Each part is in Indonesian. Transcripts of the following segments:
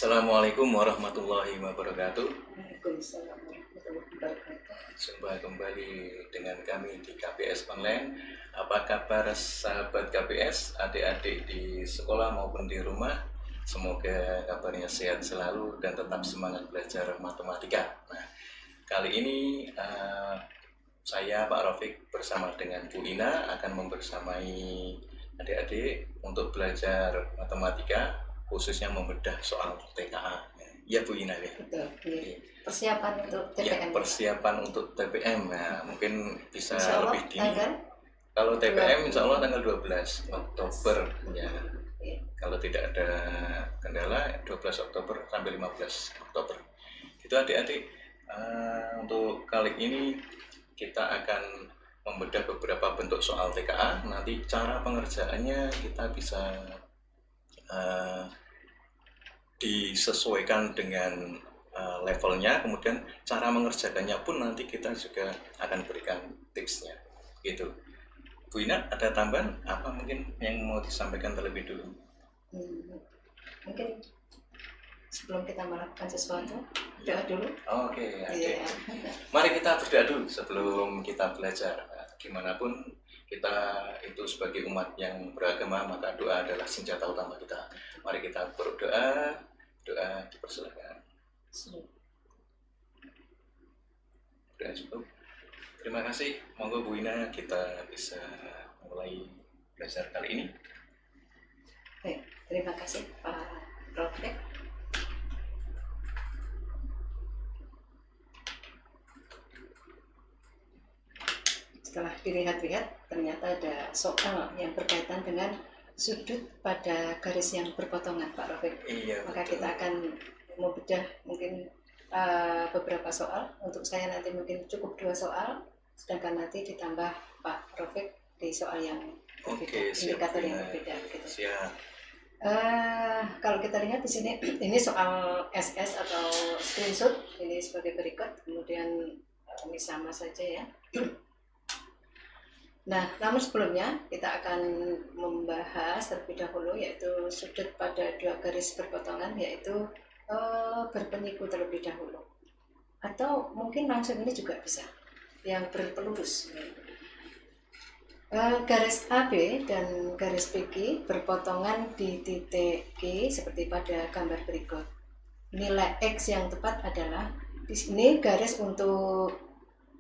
Assalamualaikum warahmatullahi wabarakatuh. Waalaikumsalam warahmatullahi wabarakatuh. Jumpa kembali dengan kami di KPS Online. Apa kabar sahabat KPS, adik-adik di sekolah maupun di rumah? Semoga kabarnya sehat selalu dan tetap semangat belajar matematika. Nah, kali ini saya Pak Rafiq bersama dengan Bu Ina akan membersamai adik-adik untuk belajar matematika, khususnya membedah soal TKA. Ya Bu Ina ya. Betul. Persiapan untuk Ya, TPM. persiapan untuk TPM. Nah, mungkin bisa Insya Allah, lebih dini. tanggal Kalau TPM insya Allah tanggal 12 Oktober ya. Ya. Kalau tidak ada kendala 12 Oktober sampai 15 Oktober. Itu adik-adik, untuk kali ini kita akan membedah beberapa bentuk soal TKA. Nanti cara pengerjaannya kita bisa disesuaikan dengan levelnya, kemudian cara mengerjakannya pun nanti kita juga akan berikan tipsnya gitu. Bu Ina, ada tambahan apa mungkin yang mau disampaikan terlebih dulu? Mungkin sebelum kita melakukan sesuatu, doa dulu. Oke, Iya. mari kita berdoa dulu sebelum kita belajar. Gimana pun kita itu sebagai umat yang beragama, maka doa adalah senjata utama kita. Mari kita berdoa, doa dipersilakan. Doa cukup. Terima kasih, monggo Bu Ina, kita bisa mulai belajar kali ini. Baik, terima kasih Pak Rafiq. Setelah dilihat-lihat, ternyata ada soal yang berkaitan dengan sudut pada garis yang berpotongan, Pak Rafiq. Iya, Maka betul. kita akan membedah mungkin beberapa soal. Untuk saya nanti mungkin cukup 2 soal, sedangkan nanti ditambah Pak Rafiq di soal yang berbeda, Oke, siap, indikator yang Ina. berbeda. Gitu. Siap. Kalau kita lihat di sini, ini soal SS atau screenshot ini sebagai berikut. Kemudian ini sama saja ya. Nah, namun sebelumnya kita akan membahas terlebih dahulu yaitu sudut pada 2 garis berpotongan, yaitu berpenyiku terlebih dahulu. Atau mungkin langsung ini juga bisa, yang berpelurus. Garis AB dan garis PQ berpotongan di titik Q seperti pada gambar berikut. Nilai X yang tepat adalah, di sini garis untuk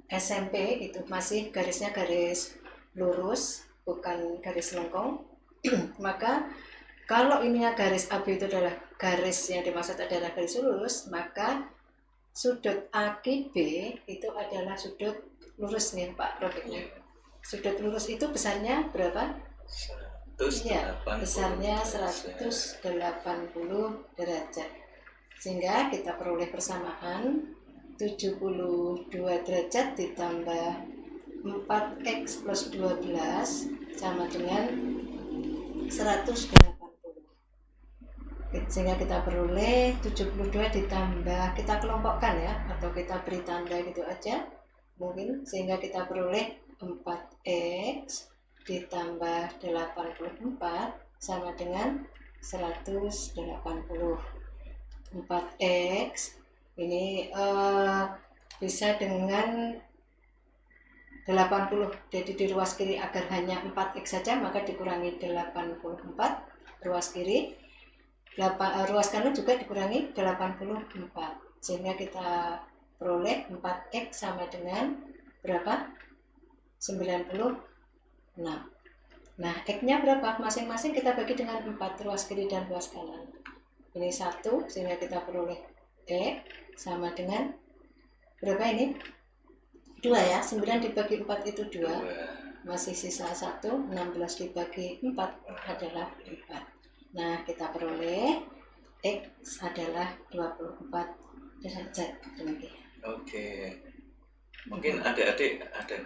SMP itu masih garisnya garis lurus, bukan garis lengkung. Maka kalau ininya garis AB itu adalah garis yang dimaksud adalah garis lurus, maka sudut AQB itu adalah sudut lurus nih Pak Rafiq. Sudut lurus itu besarnya berapa? 180 Iya, besarnya derajat. 180 derajat. Sehingga kita peroleh persamaan 72 derajat ditambah 4x plus 12 sama dengan 180. Sehingga kita peroleh 72 ditambah, kita kelompokkan ya, atau kita beri tanda gitu aja mungkin, sehingga kita peroleh 4x ditambah 84 sama dengan 180. 4x ini bisa dengan 80, jadi di ruas kiri agar hanya 4x saja maka dikurangi 84 ruas kiri, ruas kanan juga dikurangi 84, sehingga kita peroleh 4x sama dengan berapa? 96. Nah, x-nya berapa? Masing-masing kita bagi dengan 4, ruas kiri dan ruas kanan. Ini 1, sehingga kita peroleh x sama dengan berapa ini? 2 ya, 9 dibagi 4 itu 2, masih sisa 1, 16 dibagi 4 adalah 4. Nah, kita peroleh X adalah 24 derajat. Demikian. Oke. Mungkin adik-adik ada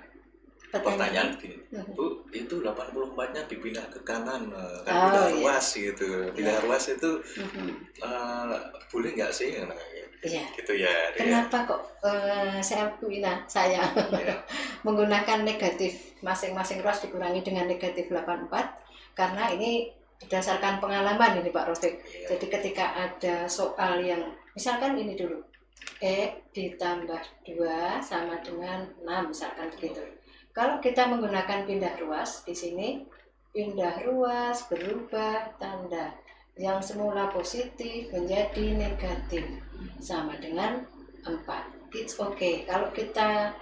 pertanyaan gini, Bu, itu 84-nya dipindah ke kanan, kan pindah ruas gitu. Pindah ruas itu boleh nggak sih? Iya. Gitu ya. Kenapa kok saya menggunakan negatif, masing-masing ruas dikurangi dengan negatif 84? Karena ini berdasarkan pengalaman ini Pak Rofik. Iya. Jadi ketika ada soal yang misalkan ini dulu, X ditambah 2 sama dengan 6 misalkan begitu. Kalau kita menggunakan pindah ruas, di sini pindah ruas berubah tanda yang semula positif menjadi negatif sama dengan 4. It's okay. Kalau kita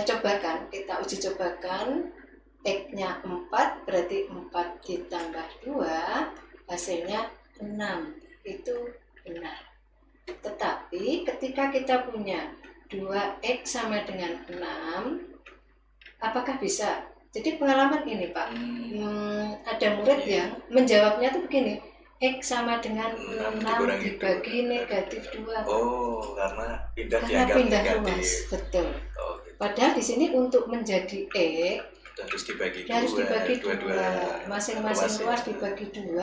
cobakan, kita uji cobakan X-nya 4, berarti 4 ditambah 2 hasilnya 6. Itu benar. Tetapi ketika kita punya 2X sama dengan 6, apakah bisa? Jadi pengalaman ini Pak, ada murid yang menjawabnya tuh begini, X sama dengan 6 dibagi negatif 2. Oh, karena pindah ruas, negatif. betul. Oh, gitu. Padahal di sini untuk menjadi X harus dibagi dua. Masing-masing ruas dibagi 2.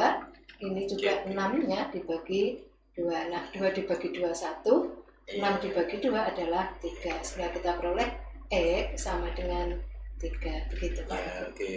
Ini juga 6-nya dibagi 2. Nah, 2 dibagi 2 1, 6 dibagi 2 adalah 3. Sehingga kita peroleh X sama dengan 3. Begitu Pak. Ya, oke.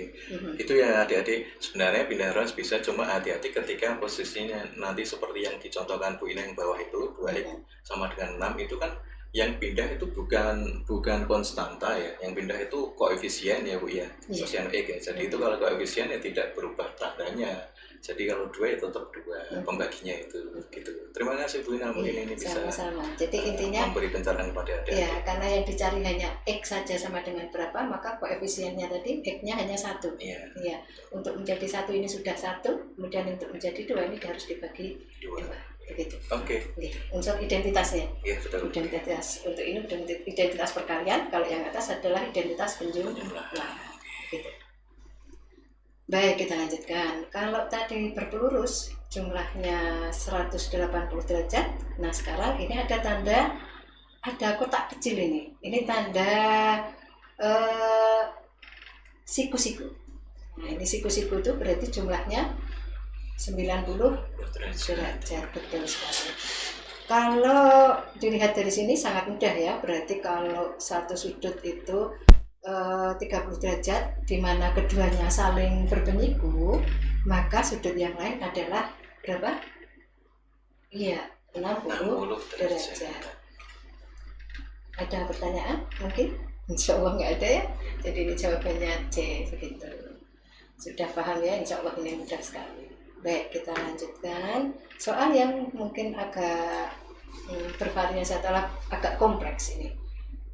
Itu ya adik-adik, sebenarnya pindah ruas bisa, cuma hati-hati ketika posisinya nanti seperti yang dicontohkan Bu Ina yang bawah itu 2X sama dengan 6, itu kan yang pindah itu bukan konstanta ya, yang pindah itu koefisien ya Bu ya, koefisien X ya. Jadi itu kalau koefisien ya tidak berubah tandanya. Jadi kalau 2 ya tetap 2 pembaginya itu gitu. Terima kasih Bu Ina, mungkin ini bisa sama-sama. Jadi intinya memberi pencerahan kepada adik-adik. Ya, karena yang dicari hanya X saja sama dengan berapa, maka koefisiennya tadi X-nya hanya 1. Iya. Untuk menjadi 1 ini sudah 1, kemudian untuk menjadi 2 ini harus dibagi 2. Begitu. Oke. Unsur identitasnya. Iya, betul. Identitas. Untuk ini identitas perkalian, kalau yang atas adalah identitas penjumlah. Gitu. Baik, kita lanjutkan. Kalau tadi berpelurus jumlahnya 180 derajat. Nah, sekarang ini ada kotak kecil ini. Ini tanda siku-siku. Nah, ini siku-siku itu berarti jumlahnya 90 derajat. Betul sekali. Kalau dilihat dari sini sangat mudah ya. Berarti kalau satu sudut itu 30 derajat, di mana keduanya saling berpenyiku, maka sudut yang lain adalah berapa? Iya, 60 derajat. Ada pertanyaan? Mungkin? Insya Allah nggak ada ya. Jadi ini jawabannya C, begitu. Sudah paham ya? Insya Allah ini mudah sekali. Baik, kita lanjutkan. Soal yang mungkin agak bervariasi atau agak kompleks ini.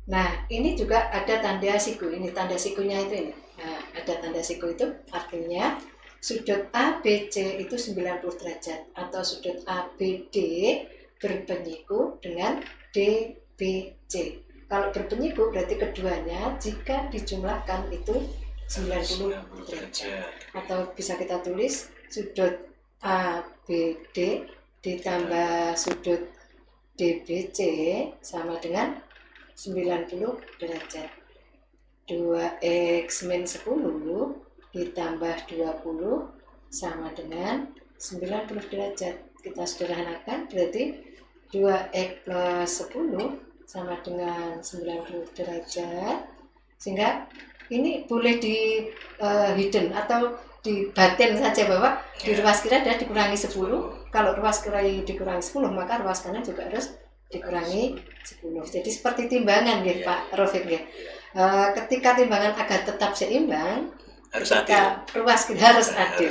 Nah, ini juga ada tanda siku. Ini tanda sikunya itu ini. Nah, ada tanda siku itu artinya sudut ABC itu 90 derajat atau sudut ABD berpenyiku dengan DBC. Kalau berpenyiku berarti keduanya jika dijumlahkan itu 90 derajat. Atau bisa kita tulis sudut ABD ditambah sudut DBC sama dengan 90 derajat. 2x min 10 ditambah 20 sama dengan 90 derajat. Kita sederhanakan berarti 2x plus 10 sama dengan 90 derajat. Sehingga ini boleh di hidden atau di batin saja bahwa di ruas kiri ada dikurangi 10. Kalau ruas kiri dikurangi 10, maka ruas kanan juga harus dikurangi 10. Jadi seperti timbangan ya Pak Rofik ya. Ketika timbangan agar tetap seimbang, ketika ruas kiri harus adil.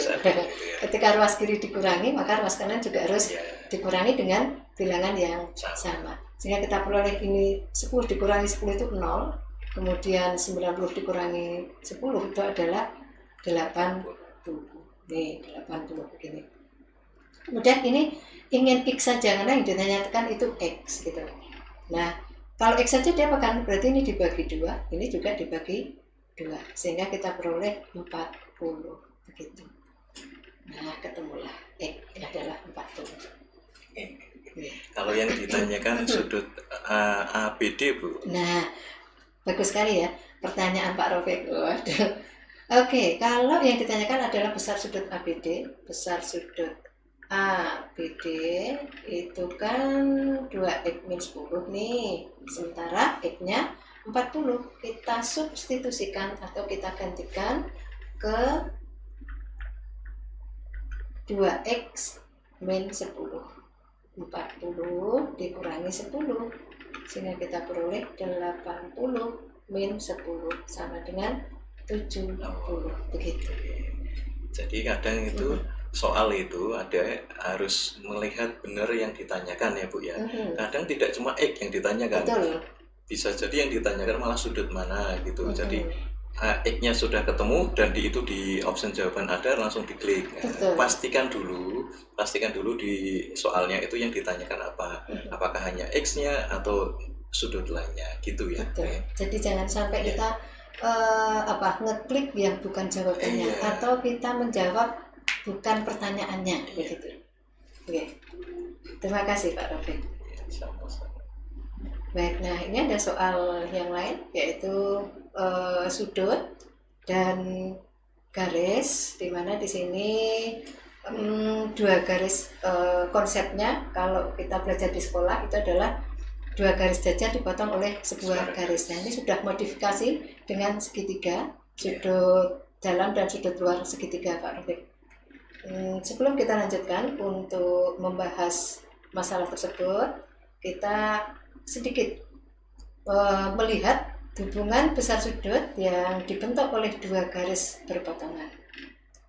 Ketika ruas kiri dikurangi, maka ruas kanan juga harus dikurangi dengan bilangan yang sama. Sehingga kita peroleh ini 10 dikurangi 10 itu 0. Kemudian 90 dikurangi 10 itu adalah 80. Nih, 80 begini. Kemudian ini ingin X saja, karena yang ditanyakan itu X gitu. Nah, kalau X saja dia akan berarti ini dibagi 2, ini juga dibagi 2. Sehingga kita peroleh 40 begitu. Nah, ketemulah X adalah 40. Kalau yang ditanyakan sudut ABD Bu. Nah, bagus sekali ya pertanyaan Pak Rofik. Waduh. Oke, kalau yang ditanyakan adalah besar sudut ABD, besar sudut ABD itu kan 2x min 10 nih, sementara x-nya 40. Kita substitusikan atau kita gantikan ke 2x min 10. 40 dikurangi 10 sehingga kita peroleh 80 min 10 sama dengan 70. Begitu. Jadi kadang itu soal itu harus melihat benar yang ditanyakan ya Bu ya. Kadang tidak cuma X yang ditanyakan. Betul. Bisa jadi yang ditanyakan malah sudut mana gitu. Jadi X-nya sudah ketemu dan di option jawaban ada, langsung diklik. Nah, pastikan dulu di soalnya itu yang ditanyakan apa. Apakah hanya X-nya atau sudut lainnya gitu ya. Betul. Jadi jangan sampai kita ngeklik yang bukan jawabannya atau kita menjawab bukan pertanyaannya begitu. Oke. Terima kasih Pak Rafiq. Sama-sama. Baik, nah ini ada soal yang lain yaitu sudut dan garis, di mana di sini dua garis konsepnya kalau kita belajar di sekolah itu adalah dua garis jajar dipotong oleh sebuah garis. Nah ini sudah modifikasi dengan segitiga, sudut dalam dan sudut luar segitiga Pak Rafiq. Sebelum kita lanjutkan untuk membahas masalah tersebut, kita sedikit melihat hubungan besar sudut yang dibentuk oleh dua garis berpotongan.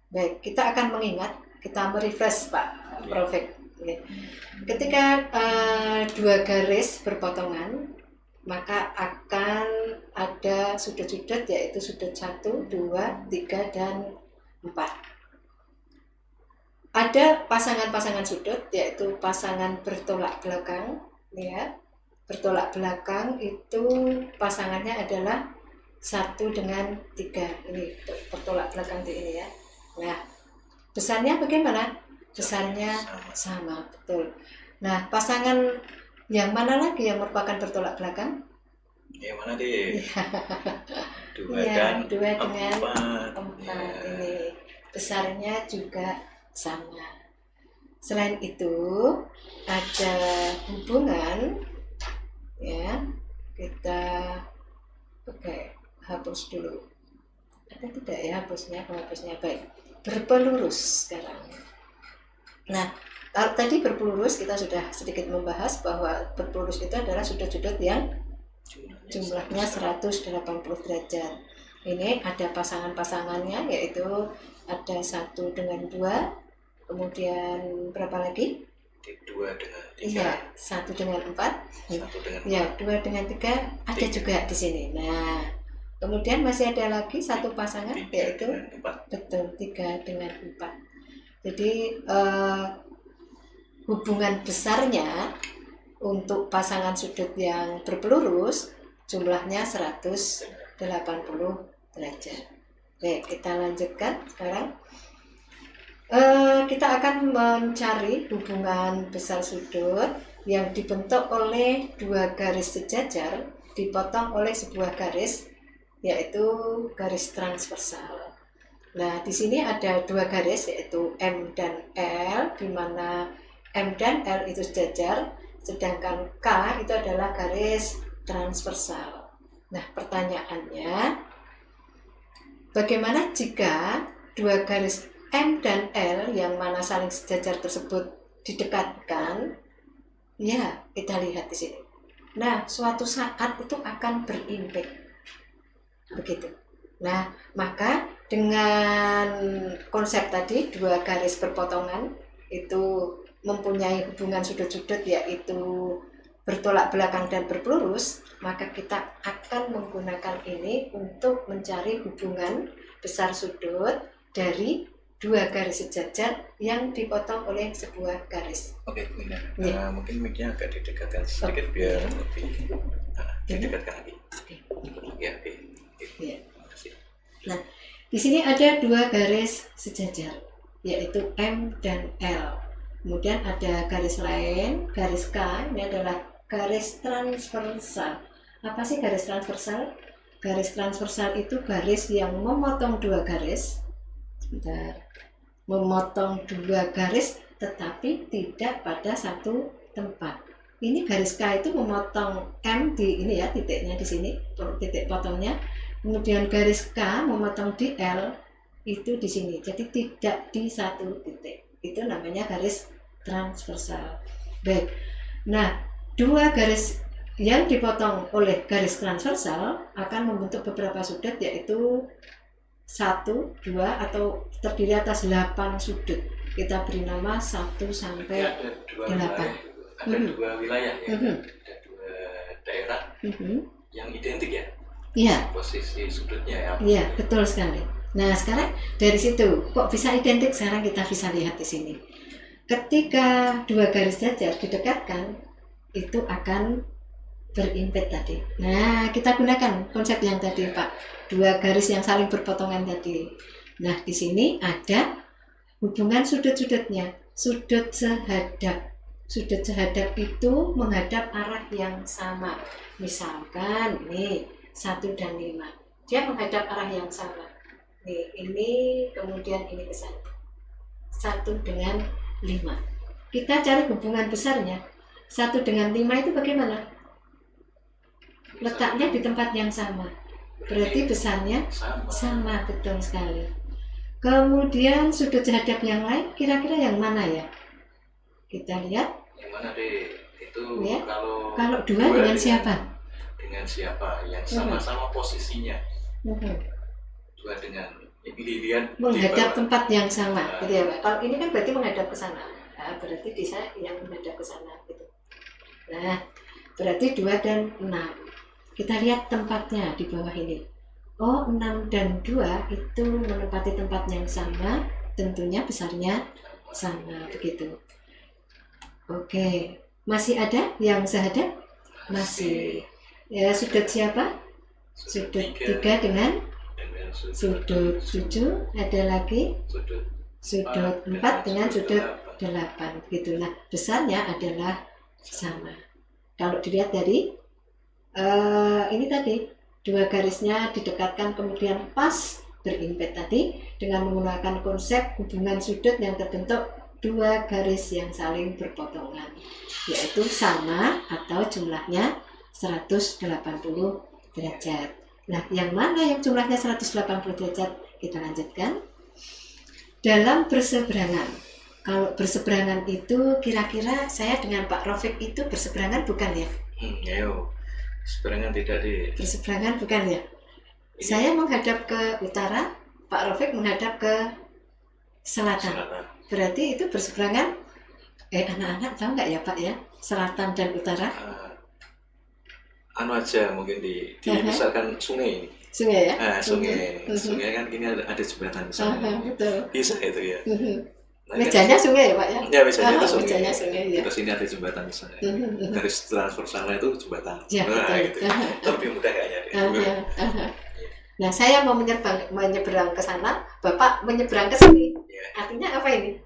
Baik, kita akan mengingat, kita merefresh Pak Rafiq. Ketika dua garis berpotongan, maka akan ada sudut-sudut yaitu sudut 1, 2, 3, dan 4. Ada pasangan-pasangan sudut yaitu pasangan bertolak belakang ya. Bertolak belakang itu pasangannya adalah 1 dengan 3. Ini bertolak belakang di ini ya. Nah, besarnya bagaimana? Besarnya sama, betul. Nah, pasangan yang mana lagi yang merupakan bertolak belakang? Yang mana deh? 2 ya, dan 2 dengan 4 ya. Ini besarnya juga sama. Selain itu ada hubungan ya, kita hapus dulu. Ada tidak ya penghapusnya? Baik, berpelurus sekarang. Nah, tadi berpelurus kita sudah sedikit membahas bahwa berpelurus itu adalah sudut-sudut yang jumlahnya 180 derajat. Ini ada pasangan-pasangannya yaitu ada 1 dengan 2, kemudian berapa lagi? 2 dengan 3. Iya, 1 dengan 4. 1 dengan 4. Ya, 2 dengan 3 ada juga di sini. Nah, kemudian masih ada lagi satu pasangan yaitu betul 3 dengan 4. Jadi hubungan besarnya untuk pasangan sudut yang berpelurus jumlahnya 180 derajat. Oke, kita lanjutkan sekarang. Kita akan mencari hubungan besar sudut yang dibentuk oleh dua garis sejajar dipotong oleh sebuah garis yaitu garis transversal. Nah, di sini ada dua garis yaitu M dan L, di mana M dan L itu sejajar, sedangkan K itu adalah garis transversal. Nah, pertanyaannya, bagaimana jika dua garis M dan L yang mana saling sejajar tersebut didekatkan? Ya, kita lihat di sini. Nah, suatu saat itu akan berimpact. Begitu. Nah, maka dengan konsep tadi dua garis berpotongan itu mempunyai hubungan sudut-sudut yaitu bertolak belakang dan berpelurus, maka kita akan menggunakan ini untuk mencari hubungan besar sudut dari dua garis sejajar yang dipotong oleh sebuah garis. Oke, Bunda. Mungkin mic-nya agak didekatkan sedikit biar lebih didekatkan lagi. Oke. Ya. Nah, di sini ada dua garis sejajar, yaitu M dan L. Kemudian ada garis lain, garis K, ini adalah garis transversal. Apa sih garis transversal? Garis transversal itu garis yang memotong dua garis. Memotong dua garis tetapi tidak pada satu tempat. Ini garis K itu memotong M di ini ya, titiknya di sini, titik potongnya. Kemudian garis K memotong di L itu di sini. Jadi tidak di satu titik. Itu namanya garis transversal. Baik. Nah, dua garis yang dipotong oleh garis transversal akan membentuk beberapa sudut, yaitu 1, 2 atau terdiri atas 8 sudut. Kita beri nama 1 sampai ada dua 8. wilayah, ada dua wilayah ya, ada dua daerah yang identik ya, Iya. posisi sudutnya ya. Iya, betul sekali. Nah, sekarang dari situ kok bisa identik? Sekarang kita bisa lihat di sini. Ketika dua garis jajar didekatkan, itu akan berimpit tadi. Nah, kita gunakan konsep yang tadi, Pak. Dua garis yang saling berpotongan tadi. Nah, di sini ada hubungan sudut-sudutnya. Sudut sehadap. Sudut sehadap itu menghadap arah yang sama. Misalkan ini 1 dan 5. Dia menghadap arah yang sama. Nih, ini kemudian ini ke sana. 1 dengan 5. Kita cari hubungan besarnya. 1 dengan 5 itu bagaimana? Letaknya di tempat yang sama. Berarti besarnya sama, betul sekali. Kemudian sudut sehadap yang lain kira-kira yang mana ya? Kita lihat. Yang mana deh? Itu Ya. kalau 2 dengan siapa? Dengan siapa? Yang sama-sama posisinya. 2 dengan lihat Menghadap tempat yang sama, gitu ya, Pak. Kalau ini kan berarti menghadap ke sana. Nah, berarti bisa yang menghadap ke sana gitu. Nah, berarti 2 dan 6. Kita lihat tempatnya di bawah ini. Oh, 6 dan 2 itu menempati tempat yang sama, tentunya besarnya sama, begitu. Oke, masih ada yang sehadap? Masih. Ya, sudut siapa? Sudut 3 dengan sudut 7, ada lagi sudut 4 dengan sudut 8. Begitulah, besarnya adalah sama. Kalau dilihat dari ini tadi, dua garisnya didekatkan kemudian pas berimpit tadi dengan menggunakan konsep hubungan sudut yang terbentuk dua garis yang saling berpotongan, yaitu sama atau jumlahnya 180 derajat. Nah, yang mana yang jumlahnya 180 derajat? Kita lanjutkan. Dalam berseberangan. Kalau berseberangan itu kira-kira saya dengan Pak Rafiq itu berseberangan bukan ya? Ayo. Seberangan tidak di. Berseberangan bukan ya? Saya menghadap ke utara, Pak Rafiq menghadap ke selatan. Berarti itu berseberangan. Anak-anak tahu nggak ya Pak ya? Selatan dan utara? Anu aja mungkin di misalkan sungai. Sungai ya? Sungai. Sungai kan gini ada jembatan di sana. Betul. Bisa itu ya. Mejanya sungai ya Pak ya? Ya, mejanya itu sungai. Mejanya sungai ya. Terus ini ada jembatan di sana. Garis transversalnya itu jembatan. Ya, betul. Gitu. Lebih mudah kayaknya. Nah, saya mau menyeberang ke sana, Bapak menyeberang ke sini. Artinya apa ini?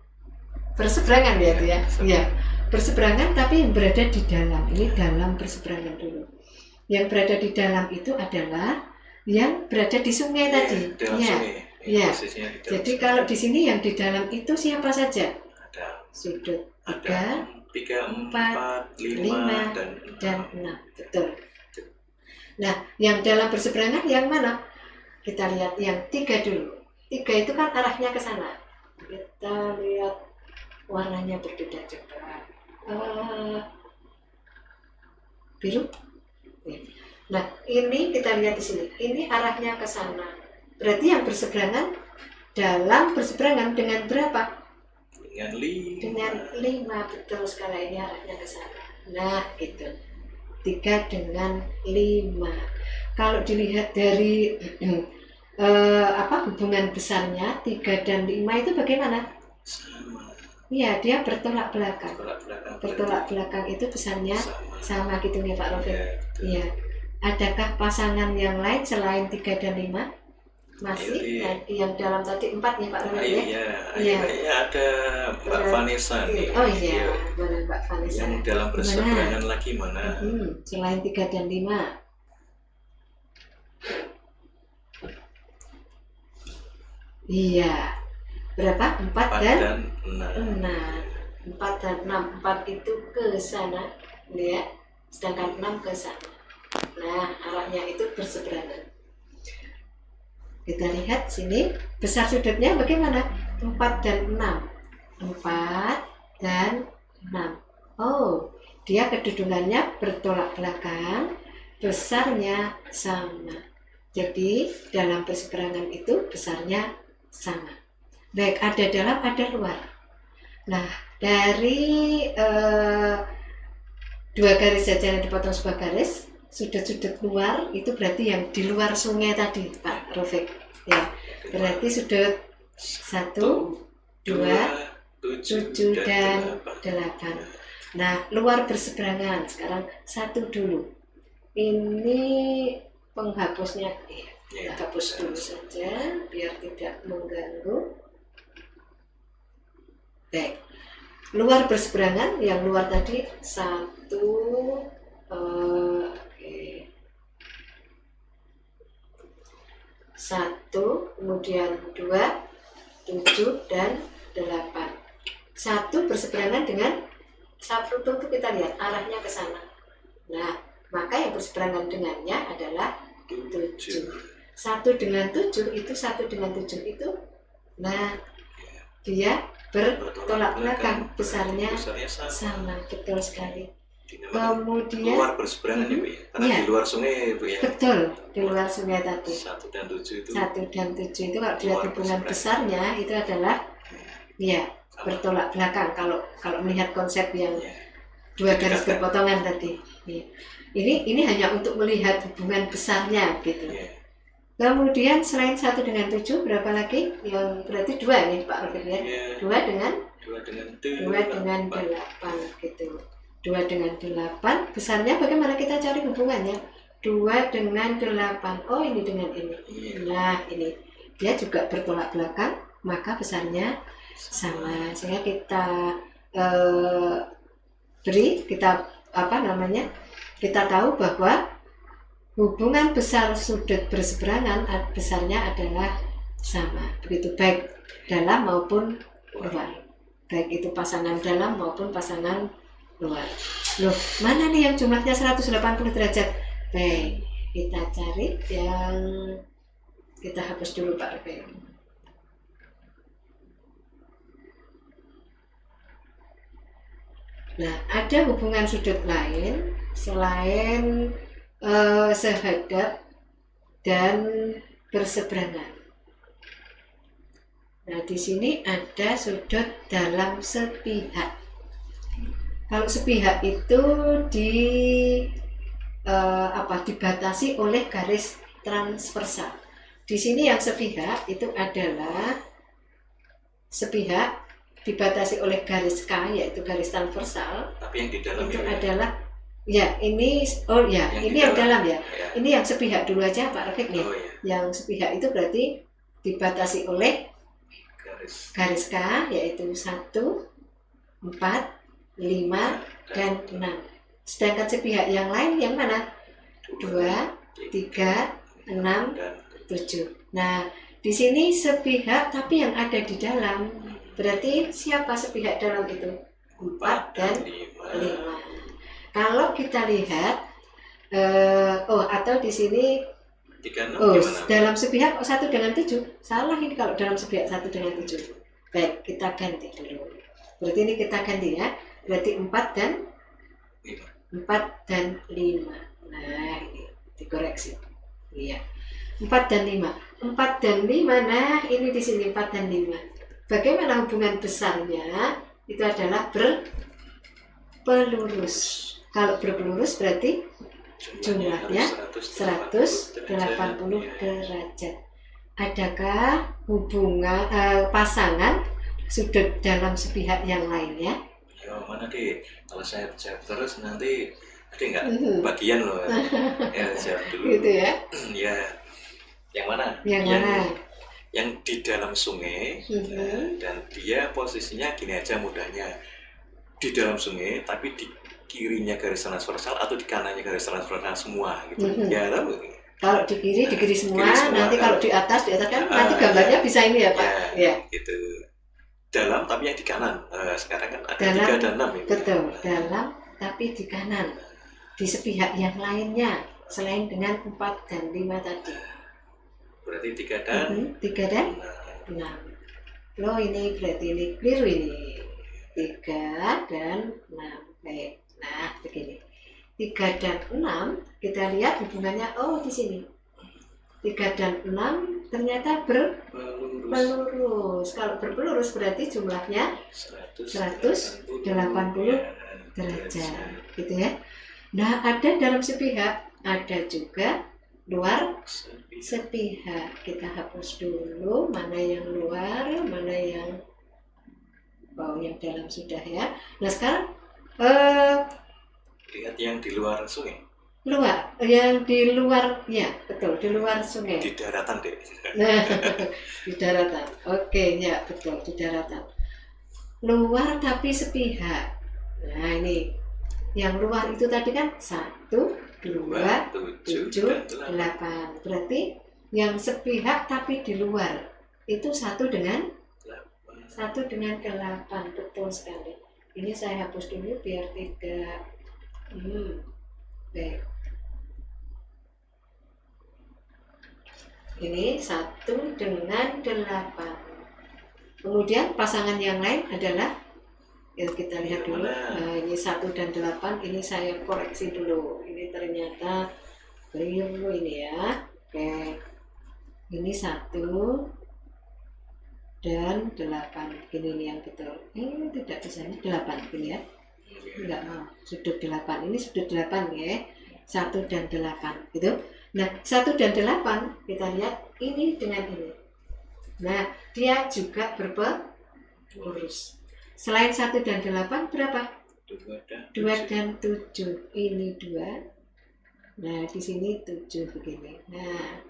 Berseberangan ya itu ya. Iya. Berseberangan tapi yang berada di dalam. Ini dalam berseberangan dulu. Yang berada di dalam itu adalah yang berada di sungai tadi. Dalam sungai. Ya. Jadi kalau di sini yang di dalam itu siapa saja? Ada sudut 3, 4, 5 dan 6. Betul. Nah, yang dalam berseberangan yang mana? Kita lihat yang 3 dulu. 3 itu kan arahnya ke sana. Kita lihat warnanya berbeda juga. Biru. Nah, ini kita lihat di sini. Ini arahnya ke sana. Berarti yang berseberangan dalam berseberangan dengan berapa? Dengan 5. Betul sekali, ini arahnya ke sana. Nah, itu 3 dengan 5. Kalau dilihat dari hubungan besarnya 3 dan 5 itu bagaimana? Sama. Iya, dia bertolak belakang. Bertolak belakang itu besarnya sama gitu nih Pak Rafiq. Iya. Adakah pasangan yang lain selain 3 dan 5? Masih yang dalam tadi 4 nih Pak Rafiq ya? Iya, ada Mbak Vanessa nih. Oh iya, mana Mbak Vanessa? Yang dalam berseberangan lagi mana? Selain 3 dan 5. Iya. Berapa? 4 dan 6. 4 dan 6. 4 itu ke sana, ya. Sedangkan 6 ke sana. Nah, arahnya itu berseberangan. Kita lihat sini, besar sudutnya bagaimana? 4 dan 6. 4 dan 6. Oh, dia kedudukannya bertolak belakang, besarnya sama. Jadi dalam perseberangan itu besarnya sama. Baik, ada dalam, ada luar. Nah, dari dua garis saja yang dipotong sebuah garis, sudut-sudut luar itu berarti yang di luar sungai tadi, Pak Rofik. Ya, berarti sudut 1, 2, 7 dan 8. Nah, luar berseberangan. Sekarang 1 dulu. Ini penghapusnya, kita hapus dulu saja biar tidak mengganggu. Baik. Luar berseberangan, yang luar tadi 1, oke. 1, kemudian 2, 7 dan 8. 1 berseberangan dengan 1 itu kita lihat arahnya ke sana. Nah, maka yang berseberangan dengannya adalah 7. 1 dengan 7 itu 1 dengan 7 itu, nah dia bertolak belakang, besarnya sama. Betul sekali. Kemudian luar berseberangan ya Bu ya, karena di luar sungai Bu ya. Betul, di luar sungai tadi. 1 dan 7 itu. 1 dan 7 itu kalau dilihat hubungan besarnya itu adalah ya bertolak belakang kalau melihat konsep yang dua garis berpotongan tadi. Ya. Ini hanya untuk melihat hubungan besarnya gitu. Kemudian selain 1 dengan 7 berapa lagi? Yang berarti 2 nih Pak Rofik ya. 2 dengan 8 gitu. 2 dengan 8 besarnya bagaimana kita cari hubungannya? 2 dengan 8. Oh, ini dengan ini. Nah, ini dia juga bertolak belakang, maka besarnya sama. Sehingga kita kita tahu bahwa hubungan besar sudut berseberangan besarnya adalah sama. Begitu baik dalam maupun luar. Baik itu pasangan dalam maupun pasangan luar. Loh, mana nih yang jumlahnya 180 derajat? Baik, kita cari yang kita hapus dulu Pak Rofik. Nah, ada hubungan sudut lain selain sehadap dan berseberangan. Nah, di sini ada sudut dalam sepihak. Kalau sepihak itu dibatasi oleh garis transversal. Di sini yang sepihak itu adalah sepihak dibatasi oleh garis K, yaitu garis transversal. Tapi yang di dalam itu adalah ini yang dalam ya. Ini yang sepihak dulu aja Pak Rofik nih. Yang sepihak itu berarti dibatasi oleh garis K, yaitu 1, 4, 5 dan 6. Sedangkan sepihak yang lain yang mana? 2, 3, 6, 7. Nah, di sini sepihak tapi yang ada di dalam. Berarti siapa sepihak dalam itu? 4 dan 5. Kalau kita lihat atau di sini dalam sepihak 1 dengan 7. Salah ini kalau dalam sepihak 1 dengan 7. Baik, kita ganti dulu. Berarti ini kita ganti ya. Berarti 4 dan 5. Nah, ini dikoreksi. Iya. 4 dan 5. 4 dan 5. Nah, ini di sini 4 dan 5. Bagaimana hubungan besarnya? Itu adalah berpelurus. Kalau berpelurus berarti jumlahnya 180 derajat. Adakah hubungan pasangan sudut dalam sepihak yang lainnya? Ya mana deh, kalau saya jawab terus nanti ada nggak bagian loh. Ya jawab dulu. Gitu ya? Ya, yang mana? Yang di dalam sungai, dan dia posisinya gini aja mudahnya, di dalam sungai tapi di kirinya garis transversal atau di kanannya garis transversal semua gitu. Ya tahu. Kalau di kiri semua, nanti kalau di atas kan nanti gambarnya bisa ini ya Pak. Ya. Gitu. Dalam tapi yang di kanan. Sekarang kan ada dalam, 3 dan 6 ya. Betul, dalam tapi di kanan. Di sepihak yang lainnya selain dengan 4 dan 5 tadi. Berarti 3 dan 6. Loh, ini berarti ini keliru ini. 3 dan 6. Baik. Nah, begini. 3 dan 6 kita lihat hubungannya, oh di sini. 3 dan 6 ternyata berpelurus. Kalau berpelurus berarti jumlahnya 180 derajat. Gitu ya. Nah, ada dalam sepihak, ada juga luar sepihak. Kita hapus dulu mana yang luar, mana yang yang dalam sudah ya. Nah, sekarang lihat yang di luar sungai. Luar, yang di luar, ya betul, di luar sungai. Di daratan deh. Nah, di daratan. Oke, ya betul, di daratan. Luar tapi sepihak. Nah, ini yang luar itu tadi kan 1, 2, 7, 8. Berarti yang sepihak tapi di luar itu 1 dengan 8. Betul sekali. Ini saya hapus dulu biar tidak baik. Ini 1 dengan 8. Kemudian pasangan yang lain adalah, kita lihat dulu. Nah, ini 1 dan 8. Ini saya koreksi dulu. Ini ternyata keliru ini ya. Oke. Ini 1 dan 8. Ini nih yang betul. Ini tidak bisa, ini 8 ini ya. Enggak mau. Sudut 8. Ini sudut 8 ya. 1 dan 8 gitu. Nah, 1 dan 8 kita lihat ini dengan ini. Nah, dia juga berpelurus. Selain 1 dan 8 berapa? 2 dan 7. Ini 2. Nah, di sini 7 begini. Nah,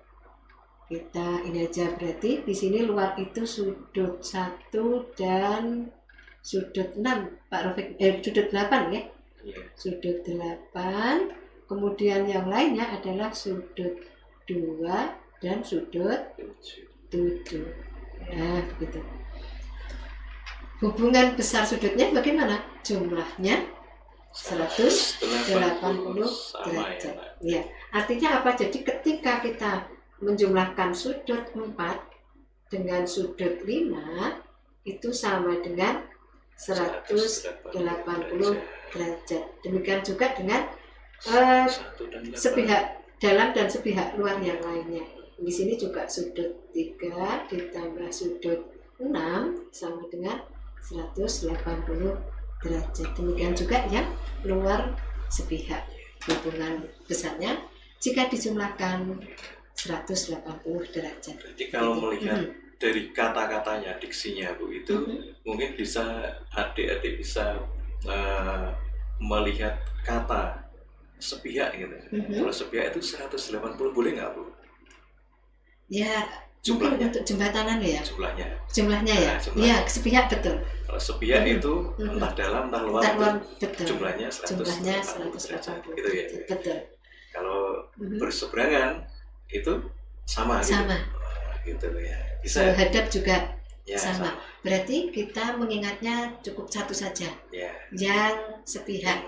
kita ini aja berarti di sini luar itu sudut 1 dan sudut 6 Pak Rafiq, sudut 8 ya. Sudut 8. Kemudian yang lainnya adalah sudut 2 dan sudut 7. Ya, begitu. Hubungan besar sudutnya bagaimana? Jumlahnya 180 derajat. Ya, artinya apa? Jadi ketika kita menjumlahkan sudut 4 dengan sudut 5 itu sama dengan 180 derajat. Demikian juga dengan sepihak dalam dan sepihak luar yang lainnya. Di sini juga sudut 3 ditambah sudut 6 sama dengan 180 derajat. Demikian juga yang luar sepihak. Hubungan besarnya jika dijumlahkan 180 derajat. Jadi kalau melihat dari kata-katanya, diksinya Bu, itu mungkin bisa adik-adik bisa melihat kata sepihak gitu. Kalau sepihak itu 180 boleh nggak Bu? Ya, jumlahnya untuk jembatanan ya. Jumlahnya ya. Iya, sepihak betul. Kalau sepihak itu entah dalam entah luar, betul. Jumlahnya 180 gitu ya. Betul. Kalau berseberangan itu sama. Gitu ya. Bisa hadap juga ya, sama. Berarti kita mengingatnya cukup satu saja. Ya. Yang sepihak.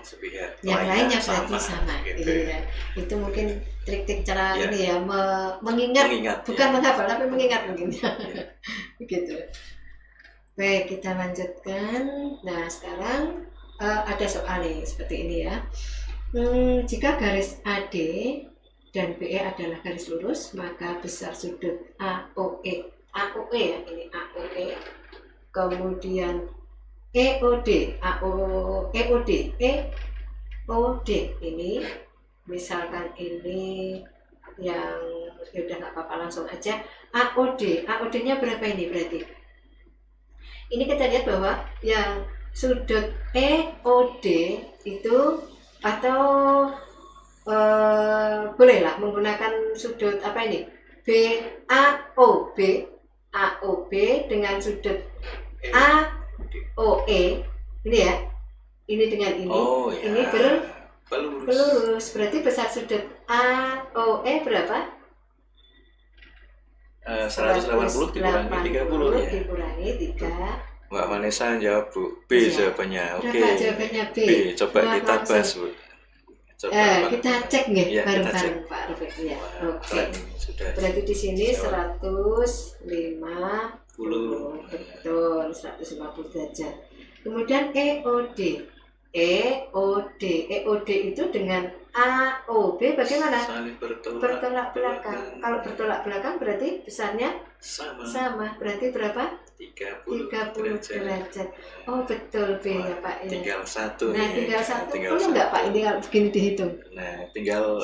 Yang lainnya berarti sama. Gitu. Ya. Itu mungkin trik-trik cara ini ya, mengingat bukan menghafal tapi mengingat mungkin. Begitu. Baik, kita lanjutkan. Nah, sekarang ada soal nih seperti ini ya. Jika garis AD dan BE adalah garis lurus, maka besar sudut AOE ya, ini AOE, kemudian EOD ini, misalkan ini yang udah nggak apa-apa langsung aja AOD-nya berapa ini berarti? Ini kita lihat bahwa yang sudut EOD itu atau bolehlah menggunakan sudut apa ini AOB dengan sudut AOE ini ya, ini dengan ini, ini berpelurus. Berarti besar sudut AOE berapa? 180 dikurangi 30 ya. Dikurangi 3. Mbak Vanessa jawab Bu, B jawabannya. Oke. Jawabannya B. Coba kita bahas Bu. Kita cek nih ya, bareng-bareng Pak Rafiq ya. Oke. Berarti di sini 150 betul 150 derajat. Kemudian EOD. EOD itu dengan AOB bagaimana? Saling Bertolak belakang. Kalau bertolak belakang berarti besarnya sama. Berarti berapa? 30 derajat. Oh betul B ya Pak ya. Tinggal satu. Nah tinggal satu. Perlu nggak Pak ini kalau begini dihitung? Nah tinggal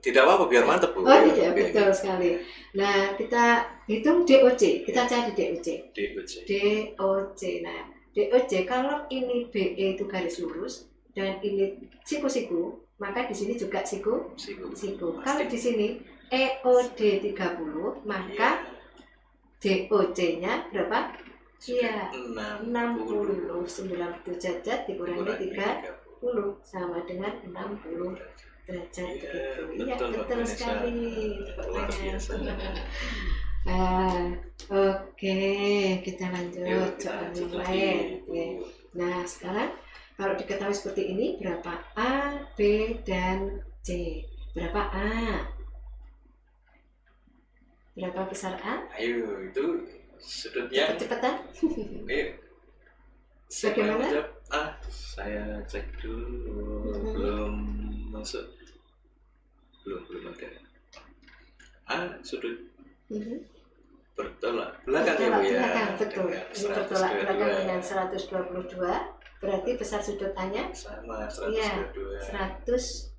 tidak apa-apa biar mantep Bu. Oh tidak, betul sekali. Nah kita hitung DOC. Kita cari DOC. DOC. Nah DOC kalau ini BE itu garis lurus dan ini siku-siku, maka di sini juga siku. Kalau di sini EOD 30, maka DOC-nya berapa? Iya, 60. 90 derajat dikurangi 30 sama dengan 60 derajat gitu. Iya, betul sekali. Luar biasa. Oke, kita lanjut soal yang lain. Nah, sekarang kalau diketahui seperti ini, berapa A, B, dan C? Berapa A? Berapa besar A? Ayo, itu sudutnya. Cepet-cepetan. Bagaimana? Bagaimana? Saya cek dulu. Belum masuk. Belum ada. Sudut bertolak belakang ya Bu ya. Betul. Ini bertolak belakang dengan 122. Berarti besar sudut A-nya sama 122. 122.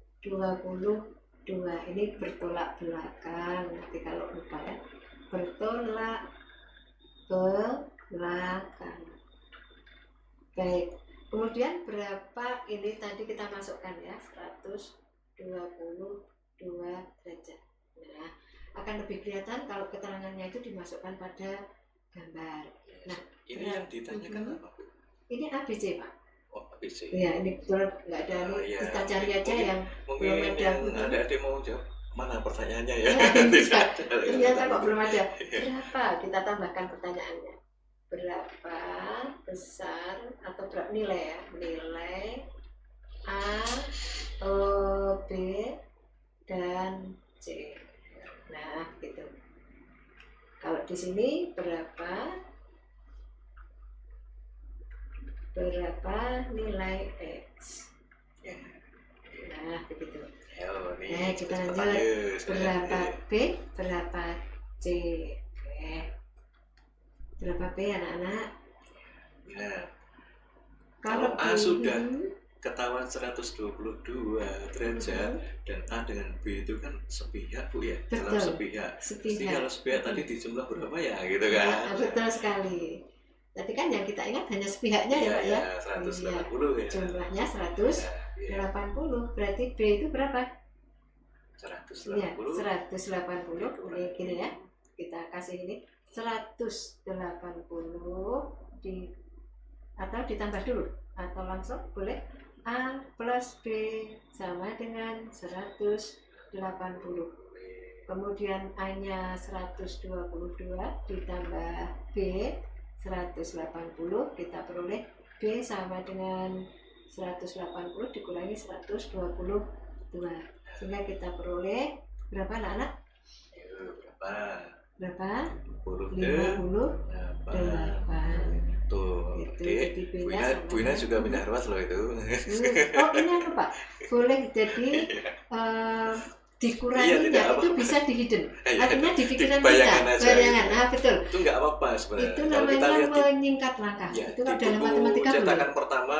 Ini bertolak belakang. Nanti kalau lupa ya. Bertolak belakang. Baik. Kemudian berapa ini tadi kita masukkan ya? 122 derajat. Nah, akan lebih kelihatan kalau keterangannya itu dimasukkan pada gambar. Nah, ini yang ditanyakan apa Bu? Ini ABC Pak. Oh ABC. Ya ini betul nggak ada nih. Kita cari aja yang belum ada. Ada mau jawab mana pertanyaannya ya? Ternyata kok belum ada. Berapa? Kita tambahkan pertanyaannya. Berapa besar atau berapa nilai ya? Nilai A, O, B, dan C. Nah, gitu. Kalau di sini berapa nilai X? Nah, begitu. Nah, kita lanjut. Berapa B, berapa C? Berapa B anak-anak? Nah, kalau A sudah ketahuan 122 derajat dan A dengan B itu kan sepihak Bu ya. Dalam sepihak. Jadi kalau sepihak tadi dijumlah berapa ya gitu kan? Ya, betul sekali. Tadi kan yang kita ingat hanya sepihaknya ya Pak ya. 180 ya. Jumlahnya 180. Berarti B itu berapa? 180. Iya, 180. Ini gini ya. Kita kasih ini 180 atau ditambah dulu atau langsung boleh. A plus B sama dengan 180. Kemudian A-nya 122 ditambah B 180, kita peroleh B sama dengan 180 dikurangi 122. Sehingga kita peroleh berapa anak-anak? Berapa? 58. Tuh, Bu Ina juga pindah ruas loh itu. Oh ini apa Pak? Boleh jadi dikuranginya itu bisa di hidden. Artinya di pikiran kita, bayangan. Nah betul. Itu nggak apa-apa sebenarnya. Itu namanya menyingkat langkah. Ya, itu kalau dalam matematika cetakan pertama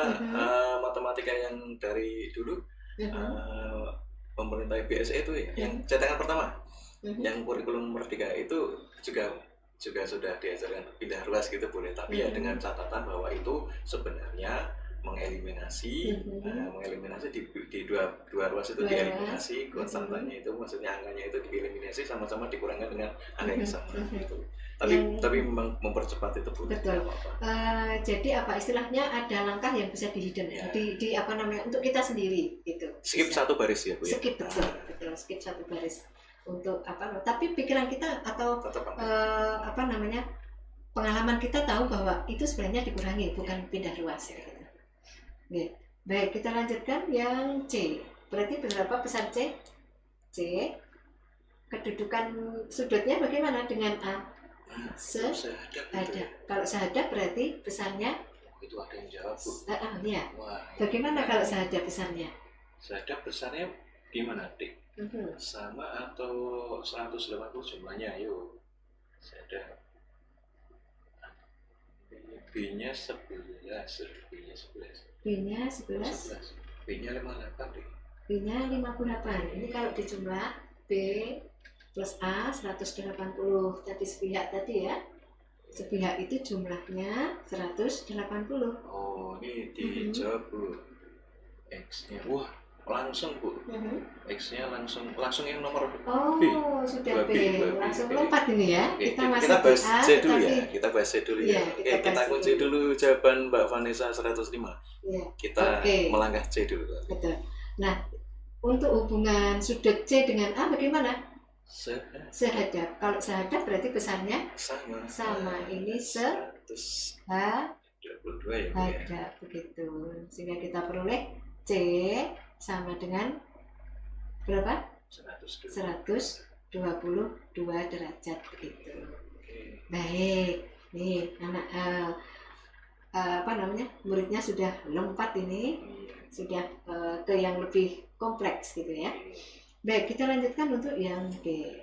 matematika yang dari dulu pemerintah BSE itu ya, yang cetakan pertama, yang kurikulum Merdeka itu juga sudah diajarkan pindah ruas gitu boleh, tapi ya dengan catatan bahwa itu sebenarnya mengeliminasi di dua ruas itu dieliminasi konstantannya itu, maksudnya angkanya itu dieliminasi sama-sama dikurangkan dengan angka yang sama gitu. Tapi memang mempercepat itu Bu. Betul. Jadi apa istilahnya ada langkah yang bisa di-hidden ya. di apa namanya untuk kita sendiri gitu. Skip satu baris ya Bu ya. Skip betul, skip satu baris. Untuk apa? Tapi pikiran kita atau apa namanya pengalaman kita tahu bahwa itu sebenarnya dikurangi, bukan pindah ruas. Gitu. Baik, kita lanjutkan yang C. Berarti berapa besar C? C. Kedudukan sudutnya bagaimana dengan A? Sehadap. Kalau sehadap berarti besarnya itu ada yang jawab, Bu. Ya. Wah, Bagaimana kalau sahadat besarnya? Sahadat besarnya gimana, Dik? Sama atau 180 jumlahnya? Ayo. Sahadat. B-nya 11. B-nya 11. B-nya 11. B-nya 58, Dik. B-nya 58. Ini kalau dijumlah B plus A 180. Tadi sepihak tadi ya. Sepihak itu jumlahnya 180. Oh, ini dijawab, Bu. X-nya. Wah, langsung, Bu. X-nya langsung yang nomor B. Sudah 2B, B. 2B. Langsung lompat ini ya. Oke, Kita masih kita bahas A, C dulu ya. tetapi- Kita bahas C dulu ya. Iya, Oke, kita kita bahas kunci dulu. dulu jawaban Mbak Vanessa 105. Iya. Kita Oke. melangkah C dulu. Betul. Nah, untuk hubungan sudut C dengan A bagaimana? Sehadap. Kalau sehadap berarti besarnya sama. Ini 122 ya, Bu, ya. hadap begitu. Sehingga kita peroleh C sama dengan berapa? 122 derajat begitu. Oke. Baik. Nih, anak muridnya sudah lompat ini, Iya. sudah ke yang lebih kompleks gitu ya. Baik, kita lanjutkan untuk yang D.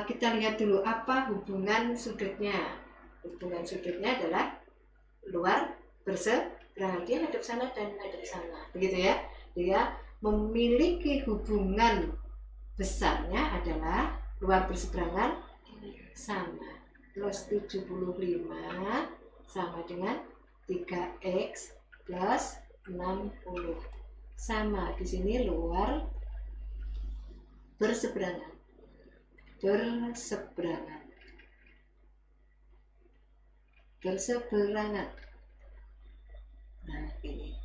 Kita lihat dulu apa hubungan sudutnya. Hubungan sudutnya adalah luar berseberangan. Dia hadap sana dan hadap sana, begitu ya. Dia memiliki hubungan besarnya adalah luar berseberangan sama. Plus 75 sama dengan 3x plus 60. Sama di sini luar berseberangan. Nah, ini.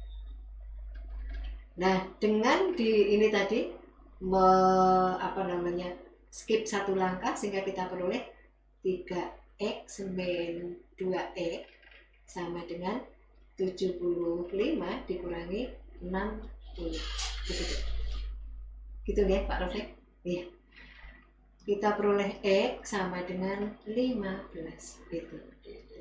Nah, dengan ini tadi skip satu langkah sehingga kita peroleh 3x min 2x sama dengan 75 dikurangi 60. Gitu ya, Pak Rofik? Iya. Kita peroleh X sama dengan 15 gitu.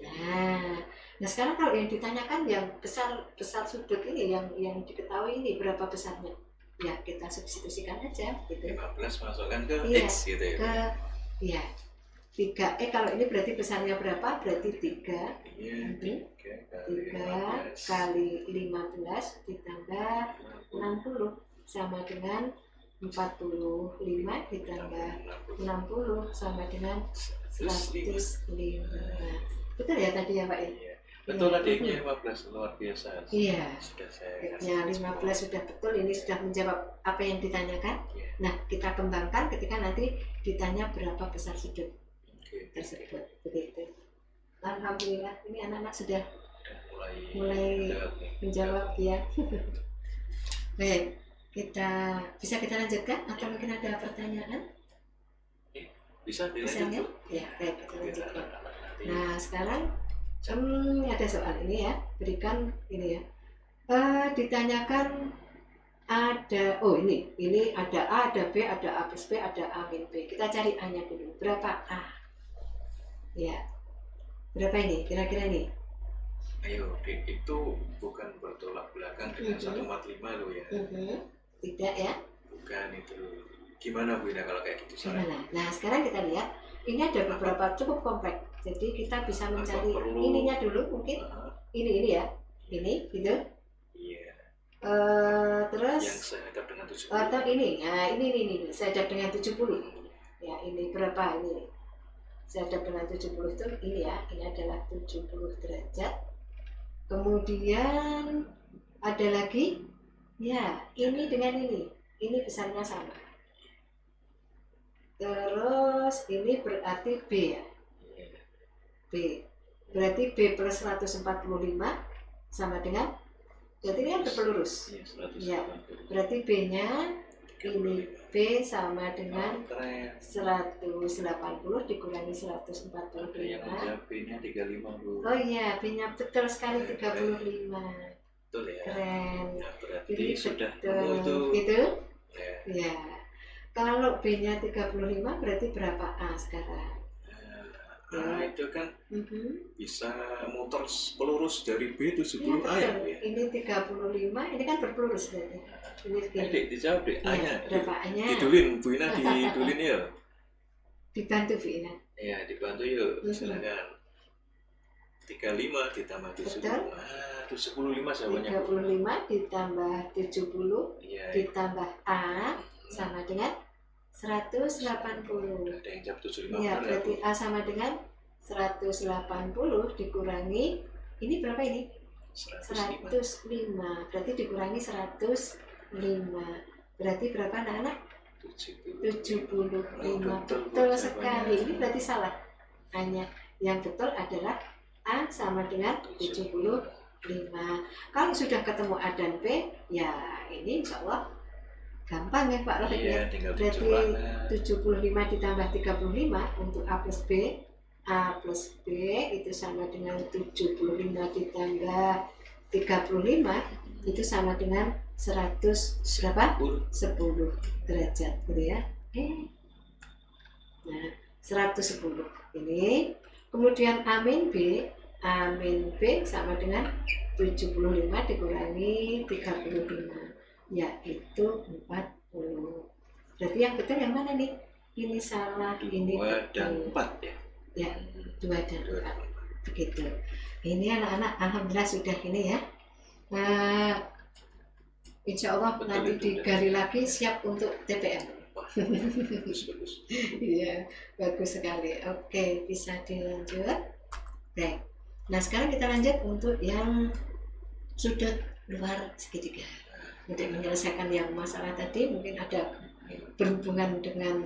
Nah sekarang kalau yang ditanyakan yang besar sudut ini yang diketahui ini berapa besarnya? Ya kita substitusikan aja gitu. 15 masukkan ke Iya, X gitu ya. 3 kalau ini berarti besarnya berapa? Berarti 3. Iya, 3 kali 15 ditambah 60 sama dengan 45 ditambah 60 sama dengan 105. Betul ya tadi ya Pak ya? Iya. Betul tadi 15 luar biasa. Iya. Sudah saya Ya 15 sudah betul, ini sudah menjawab apa yang ditanyakan. Iya. Nah kita kembangkan ketika nanti ditanya berapa besar sudut tersebut. Begitu. Alhamdulillah ini anak-anak sudah mulai menjawab ya. Baik. Bisa kita lanjutkan atau mungkin ada pertanyaan? Bisa Misalnya? Ya, baik, kita lanjutkan. Nah, sekarang ada soal ini ya. Berikan ini ya. Ditanyakan ada ini ada A, ada B, ada A plus B, ada A min B. Kita cari A-nya dulu. Berapa A? Ya. Berapa ini? Kira-kira ini? Ayo, itu bukan bertolak belakang dengan 145 loh ya. Tidak ya? Bukan itu. Gimana Bu Ina kalau kayak gitu soalnya? Gimana? Nah sekarang kita lihat ini ada beberapa cukup kompleks. Jadi kita bisa mencari ininya dulu mungkin. Ini ya. Ini gitu. Iya. Terus yang sehadap dengan 70. Atau ini. Nah, ini sehadap dengan 70. Ya, ini berapa ini? Sehadap dengan 70 itu ini ya. Ini adalah 70 derajat. Kemudian ada lagi. Ya, ini dengan ini besarnya sama. Terus ini berarti B ya. B. Berarti B plus 145 sama dengan berarti ini kan berpelurus. Ya. Berarti B-nya ini B sama dengan 180 dikurangi 145. Yang menjawab B-nya 35 Bu. Oh iya, B-nya betul sekali 35. Betul ya. Keren. Nah, berarti Ini sudah betul. itu. Gitu? Ya. Ya. Kalau B-nya 35 berarti berapa A sekarang? Nah, itu kan Mhm. bisa muter pelurus dari B Iya 70A ya, betul. Bu ya? Ini 35, ini kan berpelurus berarti. Ini Ayo begini. Dek, dijawab Dek, Iya, A-nya. berapa A-nya? Didulin, Bu Ina didulin ya. Dibantu Bu Ina. Ya, dibantu yuk, Mhm. silakan. 35 ditambah 70. Betul. Ah, 75 jawabannya, Bu. 35 ditambah 70 Iya, ditambah A sama dengan 180. ada yang jawab 75 Iya, benar ya, Bu? berarti A sama dengan 180 dikurangi, ini berapa ini? 105. 105. Berarti dikurangi 105. Berarti berapa anak-anak? 75. Betul sekali. Ini berarti salah. Hanya yang betul adalah A sama dengan 75. Kalau sudah ketemu A dan B, ya ini insya Allah gampang ya Pak Rafiq Iya, ya. tinggal Berarti dijumlahkan. 75 ditambah 35 untuk A plus B. A plus B itu sama dengan 75 ditambah 35 itu sama dengan 100 berapa? 10 derajat gitu ya. Nah, 110 ini. Kemudian A min B sama dengan 75 dikurangi 35 yaitu 40. Berarti yang betul yang mana nih? Ini salah, ini 2 dan betul. 4 ya? Ya, 2 dan 2 4. dan 4. Begitu. Ini anak-anak alhamdulillah sudah ini ya. Nah, insya Allah Betul, nanti betul, digali lagi siap untuk TPM. Wah, bagus. Iya, bagus sekali. Oke, bisa dilanjut. Baik. Nah, sekarang kita lanjut untuk yang sudut luar segitiga. Untuk menyelesaikan yang masalah tadi mungkin ada berhubungan dengan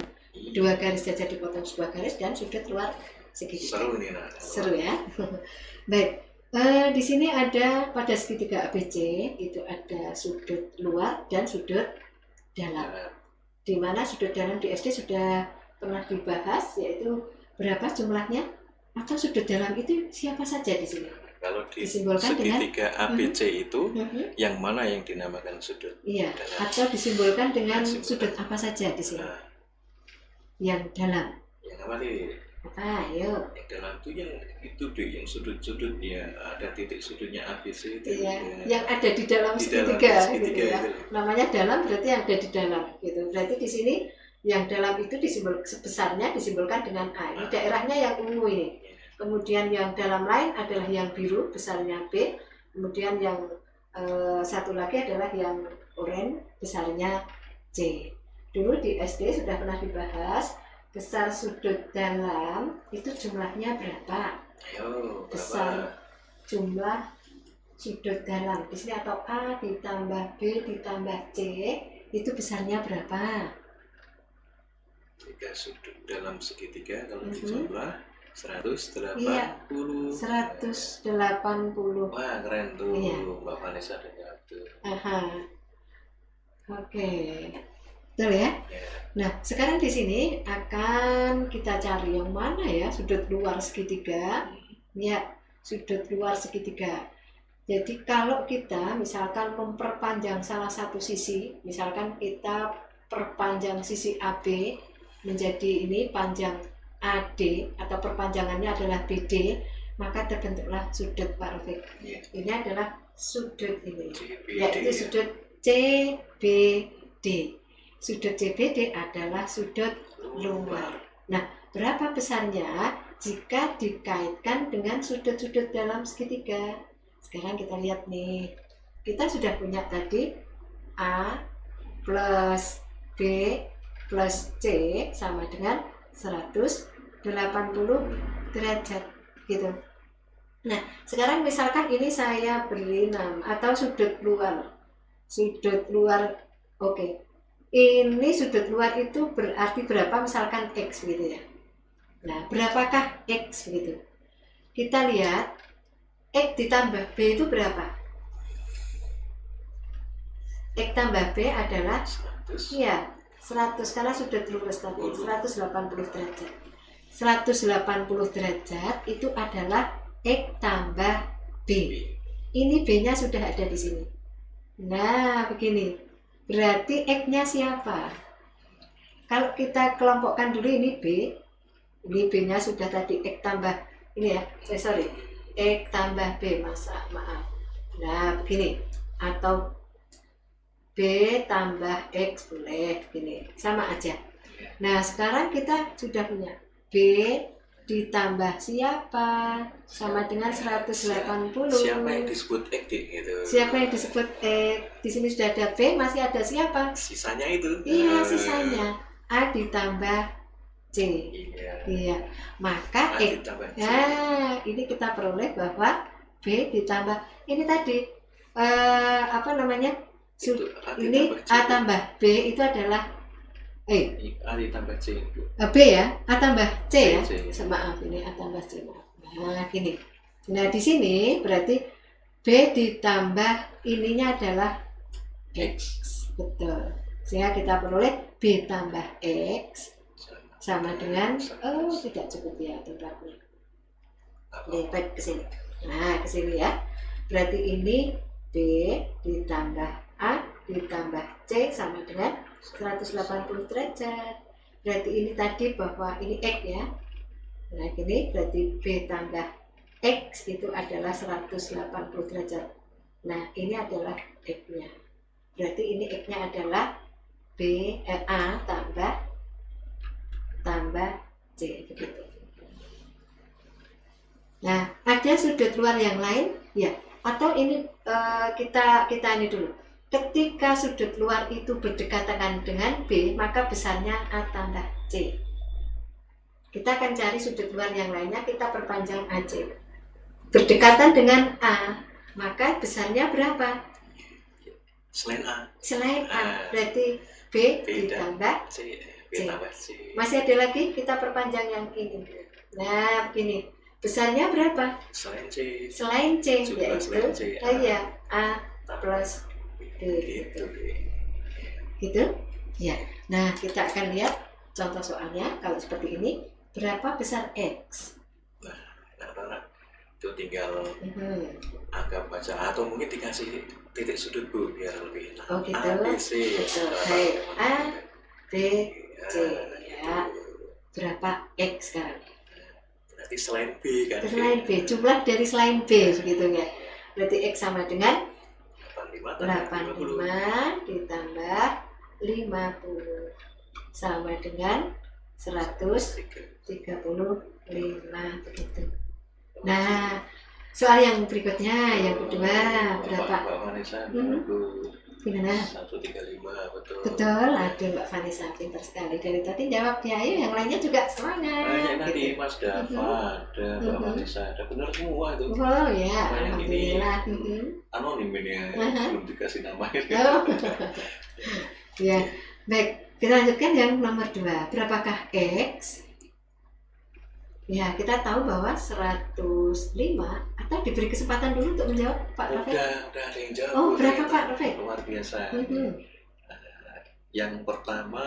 dua garis jajak dipotong sebuah garis dan sudut luar segitiga. Seru nih, Nak. Seru ya. Baik. Di sini ada pada segitiga ABC itu ada sudut luar dan sudut dalam. Di mana sudut dalam di SD sudah pernah dibahas yaitu berapa jumlahnya atau sudut dalam itu siapa saja di sini. Kalau di Disimbolkan dengan segitiga ABC itu Mhm. yang mana yang dinamakan sudut Iya, dalam? atau disimbolkan dengan Disimbolkan. sudut apa saja di sini? Nah, Yang dalam. yang apa nih? Apa? Ayo. Yang dalam itu yang itu deh, yang sudut-sudut ya, ada titik sudutnya ABC itu. Iya, ya. yang ada di dalam Di dalam segitiga, segitiga gitu ya. itu. Namanya dalam berarti yang ada di dalam gitu. Berarti di sini yang dalam itu disimbol sebesarnya disimbolkan dengan A. Ini daerahnya yang ungu ini. Kemudian yang dalam lain adalah yang biru besarnya B. Kemudian yang satu lagi adalah yang oranye besarnya C. Dulu di SD sudah pernah dibahas besar sudut dalam itu jumlahnya berapa? Ayo, Besar jumlah sudut dalam di sini atau A ditambah B ditambah C itu besarnya berapa? 3 sudut dalam segitiga kalau Mhm. dijumlah 180. Iya. 180. Wah, keren tuh. Iya. Mbak Vanessa ada jawab tuh. Aha. Oke. Betul ya? Ya. Nah, sekarang di sini akan kita cari yang mana ya sudut luar segitiga. Ya, sudut luar segitiga. Jadi kalau kita misalkan memperpanjang salah satu sisi, misalkan kita perpanjang sisi AB menjadi ini panjang AD atau perpanjangannya adalah BD, maka terbentuklah sudut Pak Rafiq. Iya. Ini adalah sudut ini, CBD, yaitu ya. sudut CBD. Sudut CBD adalah sudut luar. Nah, berapa besarnya jika dikaitkan dengan sudut-sudut dalam segitiga? Sekarang kita lihat nih. Kita sudah punya tadi A plus B plus C sama dengan 180 derajat gitu. Nah, sekarang misalkan ini saya beri nama atau sudut luar. Sudut luar, oke. Ini sudut luar itu berarti berapa misalkan X gitu ya. Nah, berapakah X gitu? Kita lihat X ditambah B itu berapa? X tambah B adalah 100. iya, 100 karena sudut lurus tadi 180 derajat. 180 derajat itu adalah X tambah B. Ini B-nya sudah ada di sini. Nah, begini. Berarti X-nya siapa? Kalau kita kelompokkan dulu ini B, Ini B-nya sudah tadi X tambah ini ya, sorry, X tambah B, maaf. Nah, begini. Atau B tambah X boleh, begini. Sama aja. Nah, sekarang kita sudah punya B ditambah siapa? Sama dengan 180. Siapa yang disebut X gitu? Siapa yang disebut X? Di sini sudah ada B, masih ada siapa? Sisanya itu. Iya, sisanya A ditambah C. Iya. Maka A X. ditambah C. Nah, ini kita peroleh bahwa B ditambah ini tadi apa namanya? Ini A tambah B itu adalah A ditambah C. B ya, A tambah C ya. C. Maaf, ini A tambah C. Nah, gini. Nah, di sini berarti B ditambah ininya adalah X. Betul. Sehingga kita peroleh B tambah X sama dengan tidak cukup ya tempatnya. Lipat ke sini. Nah, ke sini ya. Berarti ini B ditambah A ditambah C sama dengan 180 derajat. Berarti ini tadi bahwa ini X ya. Nah, ini berarti B tambah X itu adalah 180 derajat. Nah, ini adalah X-nya. Berarti ini X-nya adalah A tambah C begitu. Nah, ada sudut luar yang lain ya. Atau ini kita ini dulu. Ketika sudut luar itu berdekatan dengan B, maka besarnya A tambah C. Kita akan cari sudut luar yang lainnya, kita perpanjang AC. Berdekatan dengan A, maka besarnya berapa? Selain A. Selain A, berarti B ditambah C. C. Masih ada lagi, kita perpanjang yang ini. Nah, begini. Besarnya berapa? Selain C. Selain C, Juga yaitu selain C, ya A plus B. Gitu? Ya. Nah, kita akan lihat contoh soalnya. Kalau seperti ini, berapa besar X? Nah, itu tinggal anggap baca atau mungkin dikasih titik sudut Bu biar lebih enak. Oh gitu. A, B, C. Betul. Baik. A, B, C. Ya. Berapa X sekarang? Berarti selain B kan? Selain B. Jumlah dari selain B begitu ya. Berarti X sama dengan 85 ditambah 50 sama dengan 135 begitu. Nah, soal yang berikutnya, yang kedua berapa? Mbak Vanessa, gimana? 135 betul. Betul, aduh Mbak Vanessa pintar sekali dari tadi jawab ya. Ayo yang lainnya juga semangat. Banyak tadi Mas Dava, ada Mbak Vanessa, ada benar semua itu. Oh ya, yang ini alhamdulillah. anonim ini belum dikasih nama. Oh. Ya, baik. Kita lanjutkan yang nomor 2. Berapakah X? Ya, kita tahu bahwa 105 atau diberi kesempatan dulu untuk menjawab Pak Rafiq. Udah ada yang jawab. Oh, berapa Pak Rafiq? Luar biasa. Yang pertama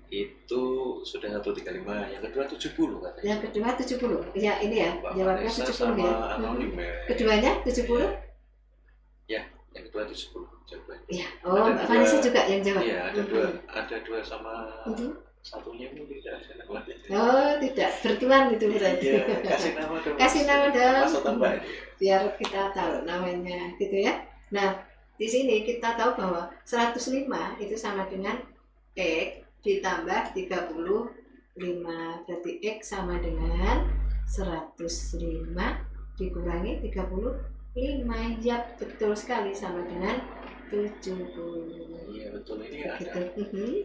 itu sudah 135, yang kedua 70 katanya. Yang kedua 70. Ya, ini ya, Mbak jawabnya Vanessa 70 ya. anonim ya. Keduanya 70? Ya, yang kedua 70 jawabannya. Ya, oh Mbak Vanessa juga yang jawab. Iya, ada dua sama satunya pun tidak ada namanya. Oh, tidak bertuan itu berarti. Iya, kasih nama dong. Kasih nama dong. Masa tambah ini. Biar kita tahu namanya gitu ya. Nah, di sini kita tahu bahwa 105 itu sama dengan X ditambah 35. Berarti X sama dengan 105 dikurangi 35. Ya, betul sekali sama dengan 70. Iya betul, ini Gitu. ada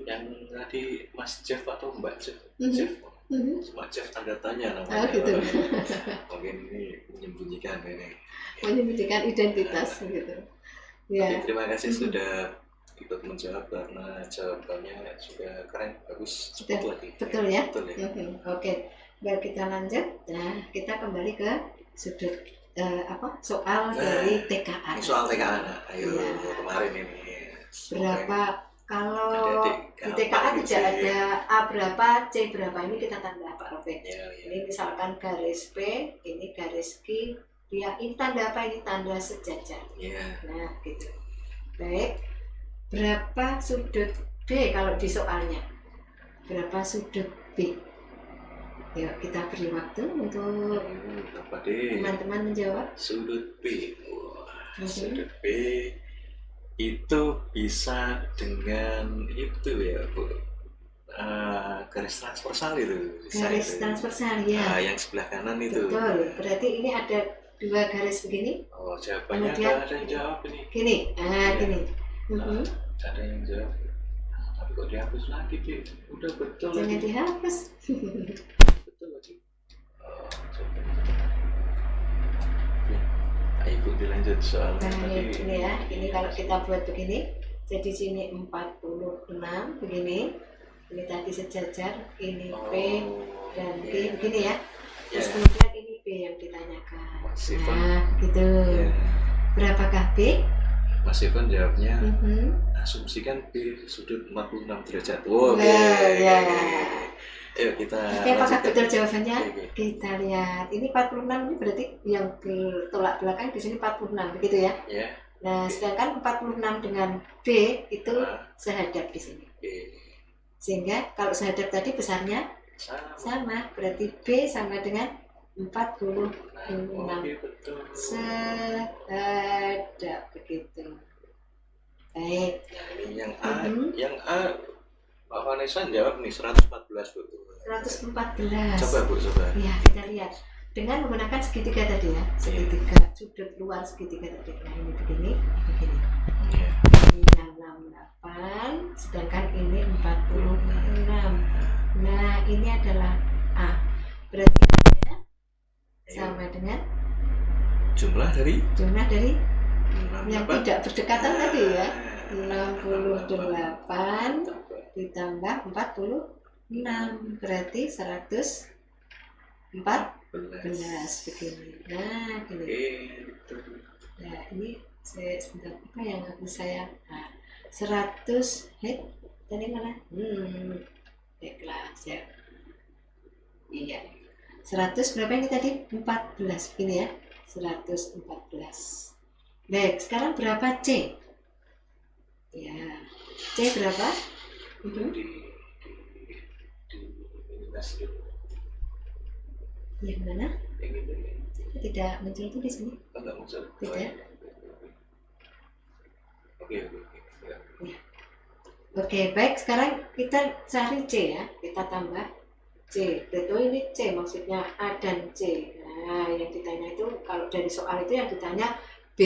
yang tadi Mas Jeff atau Mbak Jeff, Mbak Jeff tanda tanya namanya. Oh gitu. Mungkin ini menyembunyikan ini. Menyembunyikan identitas gitu. Ya. Oke, terima kasih sudah ikut menjawab karena jawabannya juga keren, bagus, Sudah, lagi. betul ya. Betul ya. Oke, baik kita lanjut. Nah, kita kembali ke sudut soal dari TKA. Ini soal TKA, ayo Ya. kemarin ini. Berapa kalau di TKA tidak ada A berapa, C berapa, ini kita tanda Pak Rafiq. Ya. Ini misalkan garis P, ini garis Q, ya ini tanda apa? Ini tanda sejajar. Ya. Nah, gitu. Baik. Berapa sudut B kalau di soalnya? Berapa sudut B? Yuk kita beri waktu untuk Apa deh? teman-teman menjawab. Sudut B. Wah, Mhm. sudut B itu bisa dengan itu ya Bu. Garis transversal itu. Bisa Garis itu. transversal ya. Yang sebelah kanan itu. Betul. Berarti ini ada dua garis begini. Oh, jawabannya Kemudian nggak ada yang jawab ini. gini. Iya. Gini. Mhm. Nggak ada yang jawab. Tapi kok dihapus lagi, Dik? Udah betul Jangan lagi. dihapus. Betul lagi. Coba. Oke. Ayo Bu, dilanjut soal Nah, tadi. ini ya. Ini kalau kita buat begini, jadi sini 46 begini. Ini tadi sejajar, ini P dan Q begini ya. Terus kemudian ini B yang ditanyakan. Mas Ivan. Nah, gitu. Iya. Berapakah B? Mas Ivan jawabnya Mhm. asumsikan B sudut 46 derajat. Oke. Ya. Ayo kita Tapi apakah lanjutkan. betul jawabannya? Oke. Kita lihat. Ini 46 ini berarti yang bertolak belakang di sini 46 begitu ya. Ya. Nah, sedangkan 46 dengan B itu sehadap di sini. Oke. Sehingga kalau sehadap tadi besarnya sama, berarti B sama dengan 46. Oke, betul. Sehadap begitu. Baik. Nah, ini yang A, Mhm. yang A Pak Vanessa jawab nih 114 Bu. 114. Coba Bu, coba. Ya, kita lihat dengan menggunakan segitiga tadi ya, segitiga sudut luar segitiga tadi. Nah, ini begini, begini. Iya. Ini yang 68, sedangkan ini 46. Nah, ini adalah A. Berarti A-nya sama dengan Jumlah dari jumlah dari 6 yang apa? tidak berdekatan tadi ya. 68 ditambah 46 berarti 114 begini. Nah, gini. Betul. Nah, ini saya sebentar apa yang harus saya 100 tadi mana? Baiklah, saya iya 100 berapa ini tadi? 14 ini ya, 114. Baik, sekarang berapa C? Ya, C berapa? Di minus dulu. Yang mana? Yang itu ya. Tidak muncul itu di sini. Enggak muncul. Tidak. Oke. Ya. Oke, baik. Sekarang kita cari C ya. Kita tambah C. Betul, ini C maksudnya A dan C. Nah, yang ditanya itu kalau dari soal itu yang ditanya B,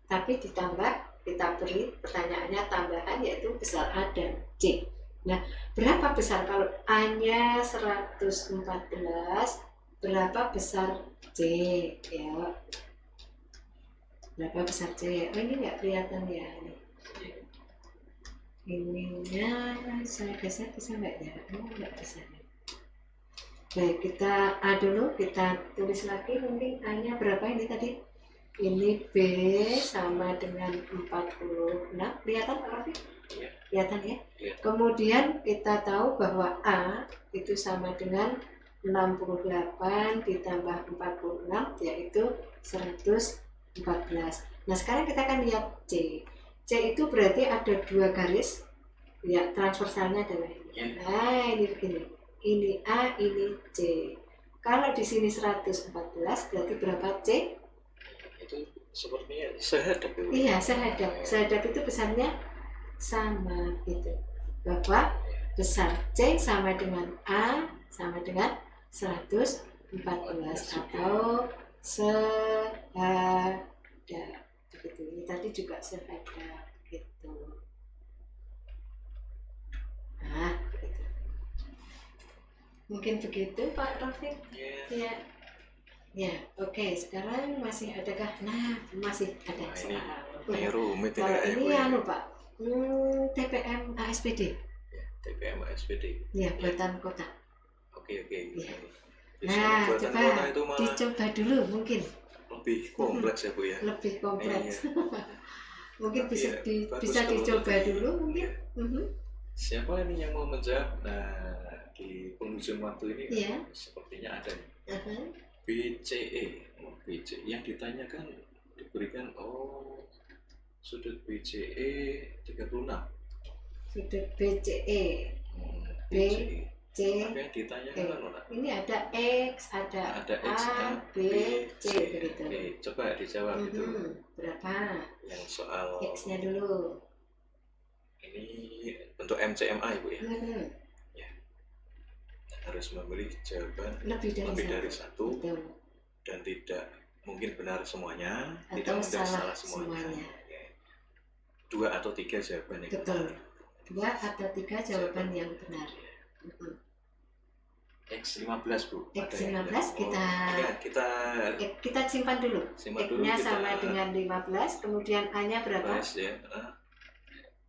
tapi ditambah kita beri pertanyaannya tambahan yaitu besar A dan C. Nah, berapa besar kalau A-nya 114, berapa besar C? Ya. Berapa besar C? Oh, ini nggak kelihatan ya. Ininya saya geser bisa nggak ya? Oh, nggak bisa. Baik, kita A dulu, kita tulis lagi mungkin A-nya berapa ini tadi? Ini B sama dengan 46. Kelihatan Pak Rafi? Iya. Kelihatan ya? Iya. Kemudian kita tahu bahwa A itu sama dengan 68 ditambah 46 yaitu 114. Nah, sekarang kita akan lihat C. C itu berarti ada dua garis. Ya, transversalnya adalah ini. Nah, ini begini. Ini A, ini C. Kalau di sini 114 berarti berapa C? Itu sepertinya sehadap ya. Iya, sehadap. Sehadap itu besarnya sama gitu. Bahwa besar C sama dengan A sama dengan 114 atau sehadap. Begitu. Ini tadi juga sehadap gitu. Nah, begitu. Mungkin begitu Pak Rafiq. Ya. Ya, oke. Sekarang masih adakah? Nah, masih ada soal. Ini rumit Kalau ini ya. anu Pak, TPM ASPD. Ya, TPM ASPD. Ya, buatan kota. Oke. Ya. Biasanya Nah, buatan coba kota itu malah dicoba dulu mungkin. lebih kompleks ya Bu ya. Lebih kompleks. Iya. Mungkin Tapi bisa ya, bagus bisa kalau dicoba lebih. dulu mungkin. Iya. Siapa ini yang mau menjawab? Nah, di penghujung waktu ini Iya. sepertinya ada nih. Aha. BCE. BCE yang ditanyakan diberikan sudut BCE 36. Sudut BCE. B BCE C, Tapi yang ditanyakan kan Nona, ini ada X, ada ada X, A, B, C, begitu. Oke, coba dijawab itu Berapa? yang soal X-nya dulu. ini bentuk MCMA Ibu ya. Mhm. Harus memilih jawaban Lebih dari satu Betul. dan tidak mungkin benar semuanya, Atau tidak mungkin salah salah semuanya. semuanya. Oke. 2 atau 3 jawaban yang Betul. benar. 2 atau 3 jawaban yang benar. Mhm. X15 Bu. X15 ya, kita simpan dulu. simpan dulu, X-nya kita sama dengan 15, kemudian A-nya berapa? bahas ya.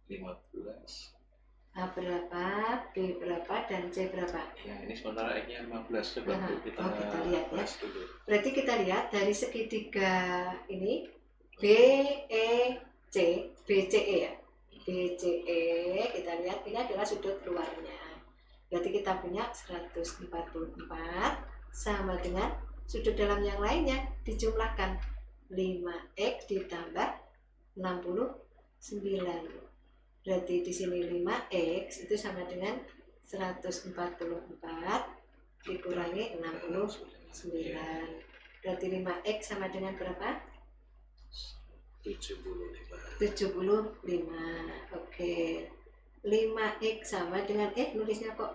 15. A berapa, B berapa, dan C berapa? Ya, ini sementara X-nya 15. Coba Bu, kita lihat ya. bahas dulu. Berarti kita lihat dari segitiga ini B, E, C, BCE ya. BCE, kita lihat ini adalah sudut keluarnya. Berarti kita punya 144 sama dengan sudut dalam yang lainnya dijumlahkan 5x ditambah 69. Berarti di sini 5x itu sama dengan 144 dikurangi 69. Berarti 5x sama dengan berapa? 75. 75. Oke. 5x sama dengan nulisnya kok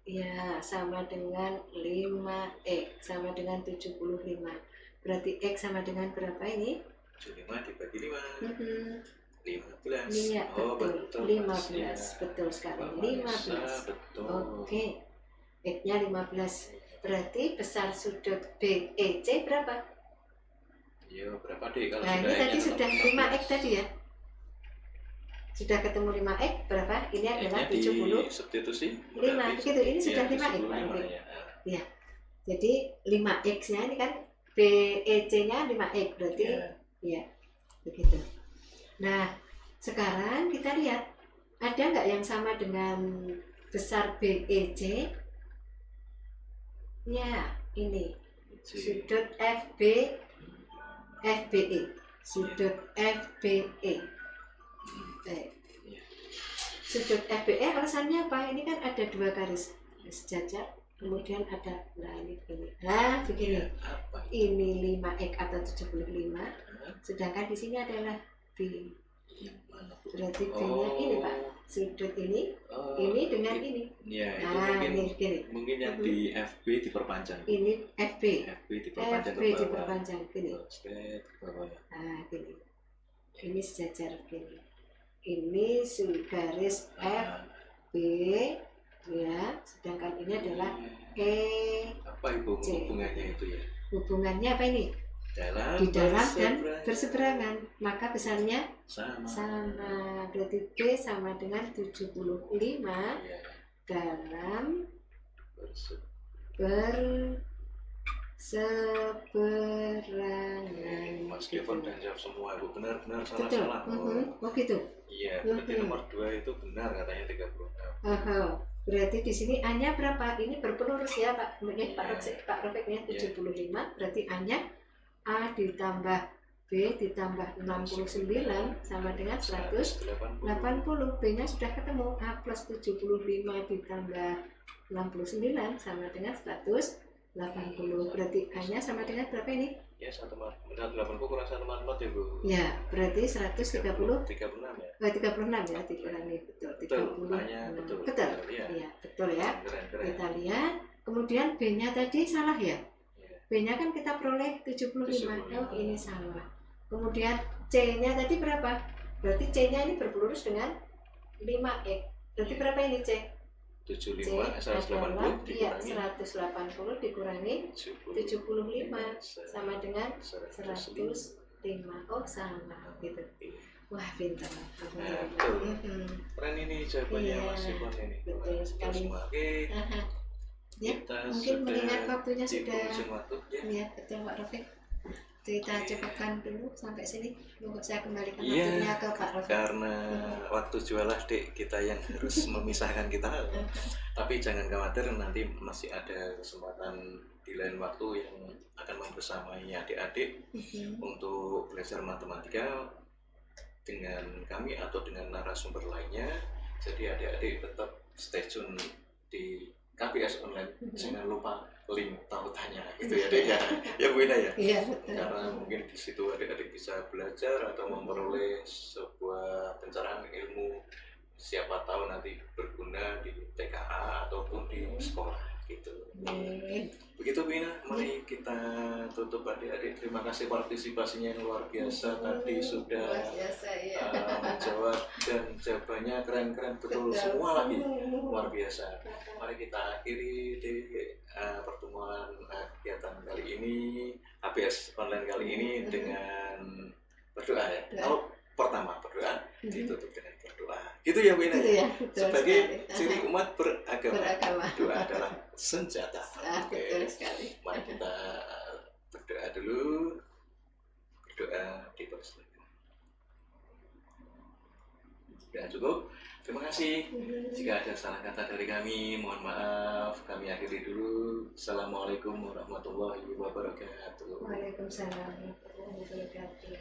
ya sama dengan 5x sama dengan 75. Berarti x sama dengan berapa ini? 75 dibagi 5. Mhm. 15. Iya, betul. 15. Ya. Betul sekali. Vanessa, 15. betul. Oke. X-nya 15. Berarti besar sudut BEC berapa? Iya, berapa Dek kalau Nah, ini tadi X-nya sudah 15? 5x tadi ya. Sudah ketemu 5x berapa? Ini adalah X-nya 70. di substitusi 5 begitu. Ini sudah 5x Pak 75 Rufik. ya. Jadi 5x-nya ini kan BEC-nya 5x berarti ya begitu. Nah, sekarang kita lihat ada nggak yang sama dengan besar BEC? Ya, ini sudut FBE, sudut FBE. Sudut FBE alasannya apa? Ini kan ada 2 garis sejajar, kemudian ada begini. Nah, begini. Apa? Ini 5x atau 75, sedangkan di sini adalah B. Berarti B-nya ini Pak, sudut ini dengan ini. Ya, itu Nah, mungkin ini gini. mungkin yang di FB diperpanjang. Ini FB. FB diperpanjang FB ke bawah. diperpanjang gini. Straight ke bawah. Nah, gini. Ini sejajar gini. Ini garis FB ya, sedangkan ini adalah E. Apa Ibu C. hubungannya itu ya? Hubungannya apa ini? Di dalam dan berseberangan, maka besarnya sama. Berarti B sama dengan 75 ya. dalam berseberangan. Mas Devon dan jawab semua Ibu, benar-benar Betul. salah-salah. Oh gitu. Iya, berarti nomor 2 itu benar katanya 36. Berarti di sini A-nya berapa? Ini berpelurus ya Pak. Iya. Pak Rofik ya 75. Berarti A-nya A ditambah B ditambah 69 sama dengan 180. B-nya sudah ketemu. A plus 75 ditambah 69 sama dengan 180. Berarti A-nya sama dengan berapa ini? Ya, 180 kurang 144 ya Bu. Ya, berarti 130. 36 ya. 36 ya, dikurangi betul. 30. Betul. Betul. Iya. Iya, betul ya. Keren. Kita lihat. Kemudian B-nya tadi salah ya. B-nya kan kita peroleh 75. Oh, ini salah. Kemudian C-nya tadi berapa? Berarti C-nya ini berpelurus dengan 5x. Berarti berapa ini C? 75, C 180 iya, dikurangi 180 dikurangi 75 sama dengan 105. Oh, sama gitu. Wah, pintar. Nah, betul. Keren ini jawabannya Iya, Mas Devon ini. betul sekali. Oke. Ya, Kita mungkin sudah mengingat waktunya di sudah. penghujung waktu ya. Ya, betul Pak Rofik. Kita cukupkan dulu sampai sini. Tunggu saya kembalikan Iya, waktunya ke Pak Rofik. karena waktu jualah Dek kita yang harus memisahkan kita. Tapi jangan khawatir, nanti masih ada kesempatan di lain waktu yang akan membersamai adik-adik untuk belajar matematika dengan kami atau dengan narasumber lainnya. Jadi adik-adik tetap stay tune di KPS online, jangan lupa link tautannya gitu ya Dek ya. Ya Bu Ina ya. Iya, betul. Karena mungkin di situ adik-adik bisa belajar atau memperoleh sebuah pencerahan ilmu, siapa tahu nanti berguna di TKA ataupun di sekolah gitu. Begitu Bu Ina, mari kita tutup adik-adik. Terima kasih partisipasinya yang luar biasa tadi sudah Luar biasa ya. menjawab dan jawabannya keren-keren betul semua lagi, luar biasa. Mari kita akhiri di pertemuan kegiatan kali ini, KPS online kali ini dengan berdoa ya. Kalau pertama berdoa ditutup dengan berdoa. Gitu ya Bu Ina. Gitu ya, betul Sebagai sekali. ciri umat beragama, doa adalah senjata. Betul sekali. Mari kita berdoa dulu. Berdoa dipersilakan. Sudah cukup. Terima kasih. Jika ada salah kata dari kami, mohon maaf. Kami akhiri dulu. Assalamualaikum warahmatullahi wabarakatuh. Waalaikumsalam warahmatullahi wabarakatuh.